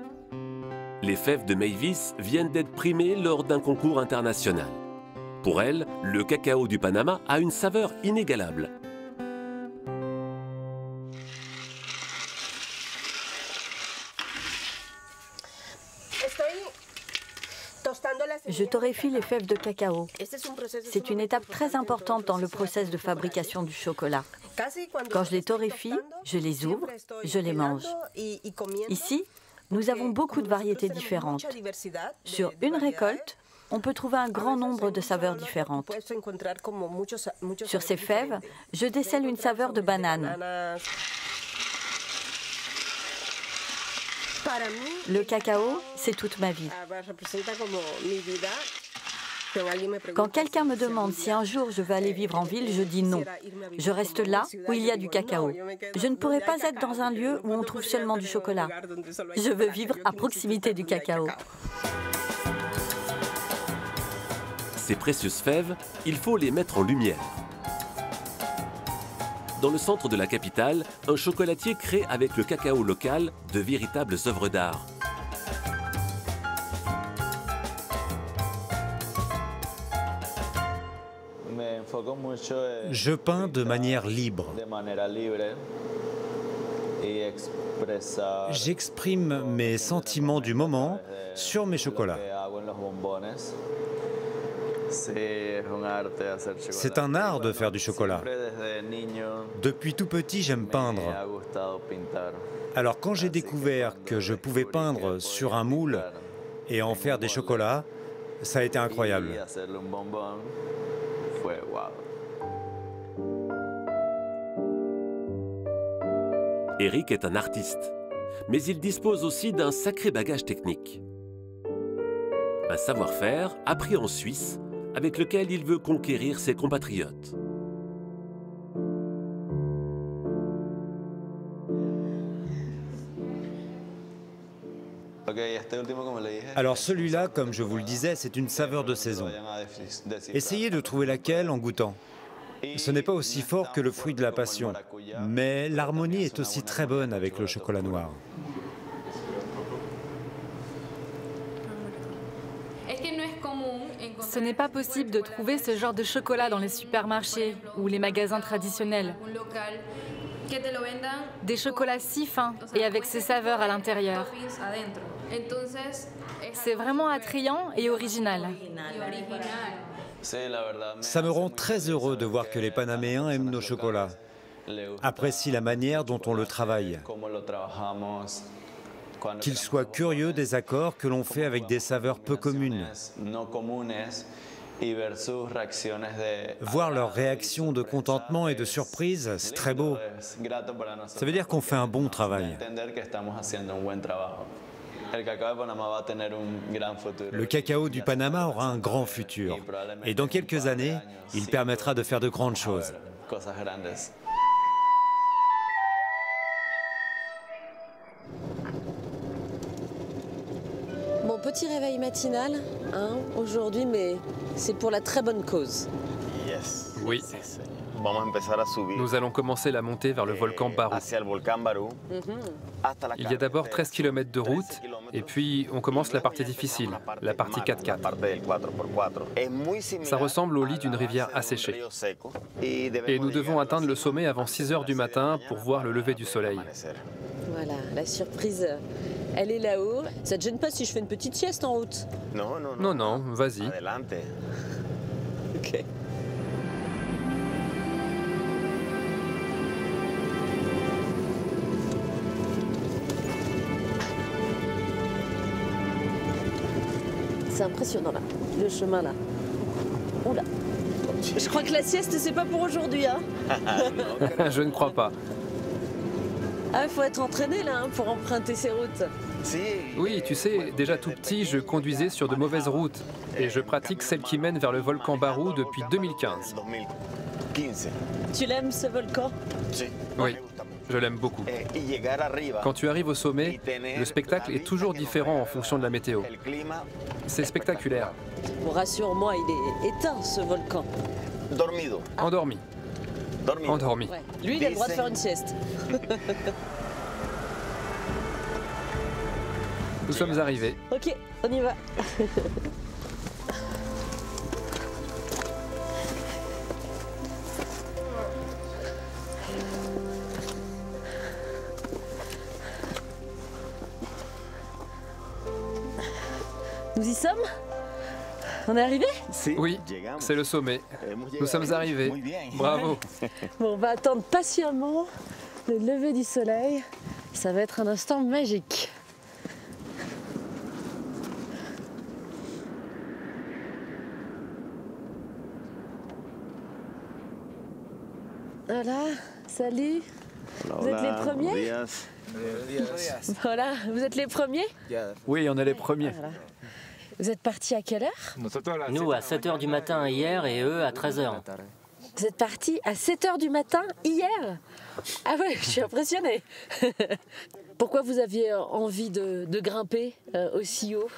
Les fèves de Mavis viennent d'être primées lors d'un concours international. Pour elle, le cacao du Panama a une saveur inégalable. Je torréfie les fèves de cacao. C'est une étape très importante dans le processus de fabrication du chocolat. Quand je les torréfie, je les ouvre, je les mange. Ici, nous avons beaucoup de variétés différentes. Sur une récolte, on peut trouver un grand nombre de saveurs différentes. Sur ces fèves, je décèle une saveur de banane. Le cacao, c'est toute ma vie. Quand quelqu'un me demande si un jour je veux aller vivre en ville, je dis non. Je reste là où il y a du cacao. Je ne pourrais pas être dans un lieu où on trouve seulement du chocolat. Je veux vivre à proximité du cacao. Ces précieuses fèves, il faut les mettre en lumière. Dans le centre de la capitale, un chocolatier crée avec le cacao local de véritables œuvres d'art. Je peins de manière libre. J'exprime mes sentiments du moment sur mes chocolats. C'est un art de faire du chocolat. Depuis tout petit, j'aime peindre. Alors quand j'ai découvert que je pouvais peindre sur un moule et en faire des chocolats, ça a été incroyable. Eric est un artiste, mais il dispose aussi d'un sacré bagage technique. Un savoir-faire appris en Suisse, avec lequel il veut conquérir ses compatriotes. Alors celui-là, comme je vous le disais, c'est une saveur de saison. Essayez de trouver laquelle en goûtant. Ce n'est pas aussi fort que le fruit de la passion, mais l'harmonie est aussi très bonne avec le chocolat noir. Ce n'est pas possible de trouver ce genre de chocolat dans les supermarchés ou les magasins traditionnels. Des chocolats si fins et avec ces saveurs à l'intérieur. C'est vraiment attrayant et original. Ça me rend très heureux de voir que les Panaméens aiment nos chocolats, apprécient la manière dont on le travaille, qu'ils soient curieux des accords que l'on fait avec des saveurs peu communes. Voir leurs réactions de contentement et de surprise, c'est très beau. Ça veut dire qu'on fait un bon travail. Le cacao du Panama aura un grand futur. Et dans quelques années, il permettra de faire de grandes choses. Mon petit réveil matinal, hein, aujourd'hui, mais c'est pour la très bonne cause. Oui. Nous allons commencer la montée vers le volcan Barú. Il y a d'abord 13 km de route, et puis on commence la partie difficile, la partie 4x4. Ça ressemble au lit d'une rivière asséchée. Et nous devons atteindre le sommet avant 6 h du matin pour voir le lever du soleil. Voilà, la surprise, elle est là-haut. Ça te gêne pas si je fais une petite sieste en route? Non, non, vas-y. Ok. C'est impressionnant là, le chemin là. Oula. Je crois que la sieste c'est pas pour aujourd'hui, hein. Je ne crois pas. Ah, il faut être entraîné là, hein, pour emprunter ces routes. Oui, tu sais, déjà tout petit, je conduisais sur de mauvaises routes. Et je pratique celle qui mène vers le volcan Barú depuis 2015. Tu l'aimes ce volcan? Oui, je l'aime beaucoup. Quand tu arrives au sommet, le spectacle est toujours différent en fonction de la météo. C'est spectaculaire. Bon, rassure-moi, il est éteint ce volcan. Endormi. Endormi. Ouais. Lui, il a le droit de faire une sieste. Nous sommes arrivés. Ok, on y va. Nous y sommes? On est arrivé? Oui, c'est le sommet. Nous sommes arrivés. Bravo. Bon, on va attendre patiemment le lever du soleil. Ça va être un instant magique. Voilà, salut. Vous êtes les premiers? Voilà, vous êtes les premiers? Oui, on est les premiers. Voilà. Vous êtes partis à quelle heure? Nous à 7 h du matin hier et eux à 13 h. Vous êtes partis à 7 h du matin hier? Ah ouais, je suis impressionnée. Pourquoi vous aviez envie de grimper aussi haut?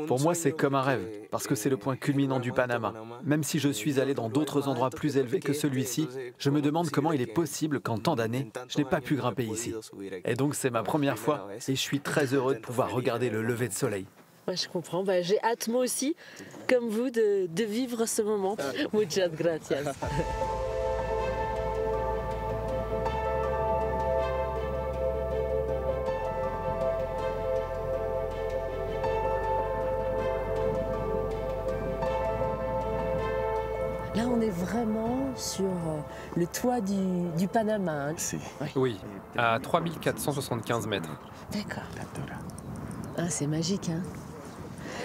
Pour moi, c'est comme un rêve, parce que c'est le point culminant du Panama. Même si je suis allé dans d'autres endroits plus élevés que celui-ci, je me demande comment il est possible qu'en tant d'années, je n'ai pas pu grimper ici. Et donc c'est ma première fois, et je suis très heureux de pouvoir regarder le lever de soleil. Ouais, je comprends. Bah, j'ai hâte, moi aussi, comme vous, de vivre ce moment. Muchas gracias. Là, on est vraiment sur le toit du Panama. Hein. Oui, à 3475 mètres. D'accord. Ah, c'est magique, hein.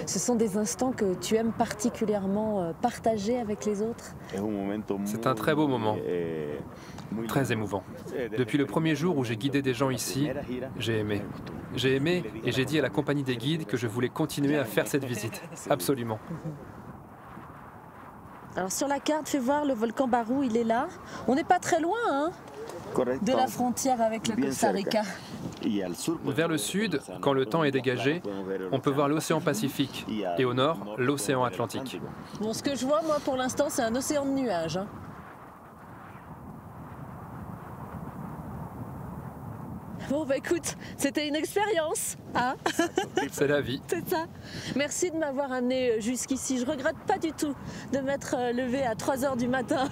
Ce sont des instants que tu aimes particulièrement partager avec les autres? C'est un très beau moment, très émouvant. Depuis le premier jour où j'ai guidé des gens ici, j'ai aimé. J'ai aimé et j'ai dit à la compagnie des guides que je voulais continuer à faire cette visite. Absolument. Alors sur la carte, fais voir, le volcan Barú, il est là. On n'est pas très loin, hein, de la frontière avec le Costa Rica. Vers le sud, quand le temps est dégagé, on peut voir l'océan Pacifique et au nord, l'océan Atlantique. Bon, ce que je vois, moi, pour l'instant, c'est un océan de nuages. Hein. Bon, bah écoute, c'était une expérience, hein? C'est la vie. C'est ça. Merci de m'avoir amené jusqu'ici. Je regrette pas du tout de m'être levé à 3 h du matin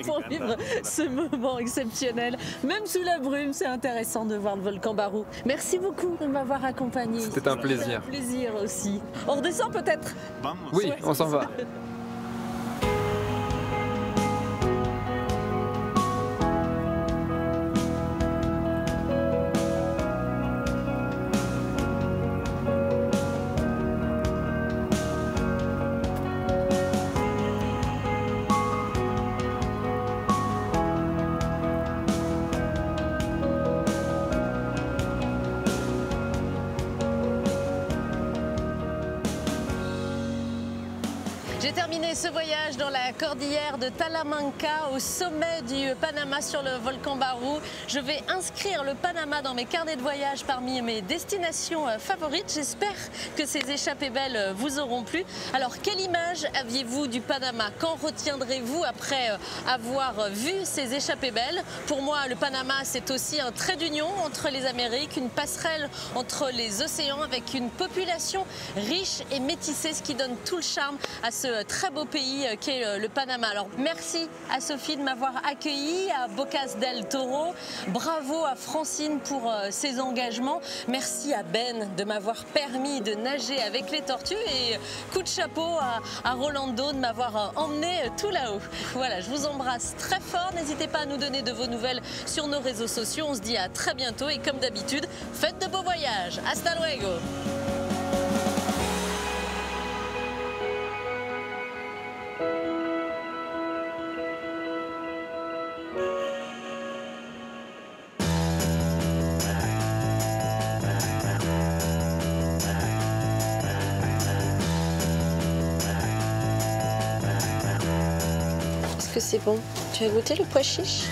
pour vivre ce moment exceptionnel. Même sous la brume, c'est intéressant de voir le volcan Barú. Merci beaucoup de m'avoir accompagné. C'était un plaisir. C'était un plaisir aussi. On redescend peut-être? Oui, on s'en va. terminé ce voyage dans la cordillère de Talamanca, au sommet du Panama sur le volcan Barú. Je vais inscrire le Panama dans mes carnets de voyage parmi mes destinations favorites. J'espère que ces échappées belles vous auront plu. Alors, quelle image aviez-vous du Panama? Qu'en retiendrez-vous après avoir vu ces échappées belles? Pour moi, le Panama, c'est aussi un trait d'union entre les Amériques, une passerelle entre les océans avec une population riche et métissée, ce qui donne tout le charme à ce très beau pays qu'est le Panama. Alors merci à Sophie de m'avoir accueilli à Bocas del Toro. Bravo à Francine pour ses engagements. Merci à Ben de m'avoir permis de nager avec les tortues et coup de chapeau à Rolando de m'avoir emmené tout là-haut. Voilà, je vous embrasse très fort. N'hésitez pas à nous donner de vos nouvelles sur nos réseaux sociaux. On se dit à très bientôt et comme d'habitude, faites de beaux voyages. Hasta luego. Est-ce que c'est bon? Tu as goûté le pois chiche?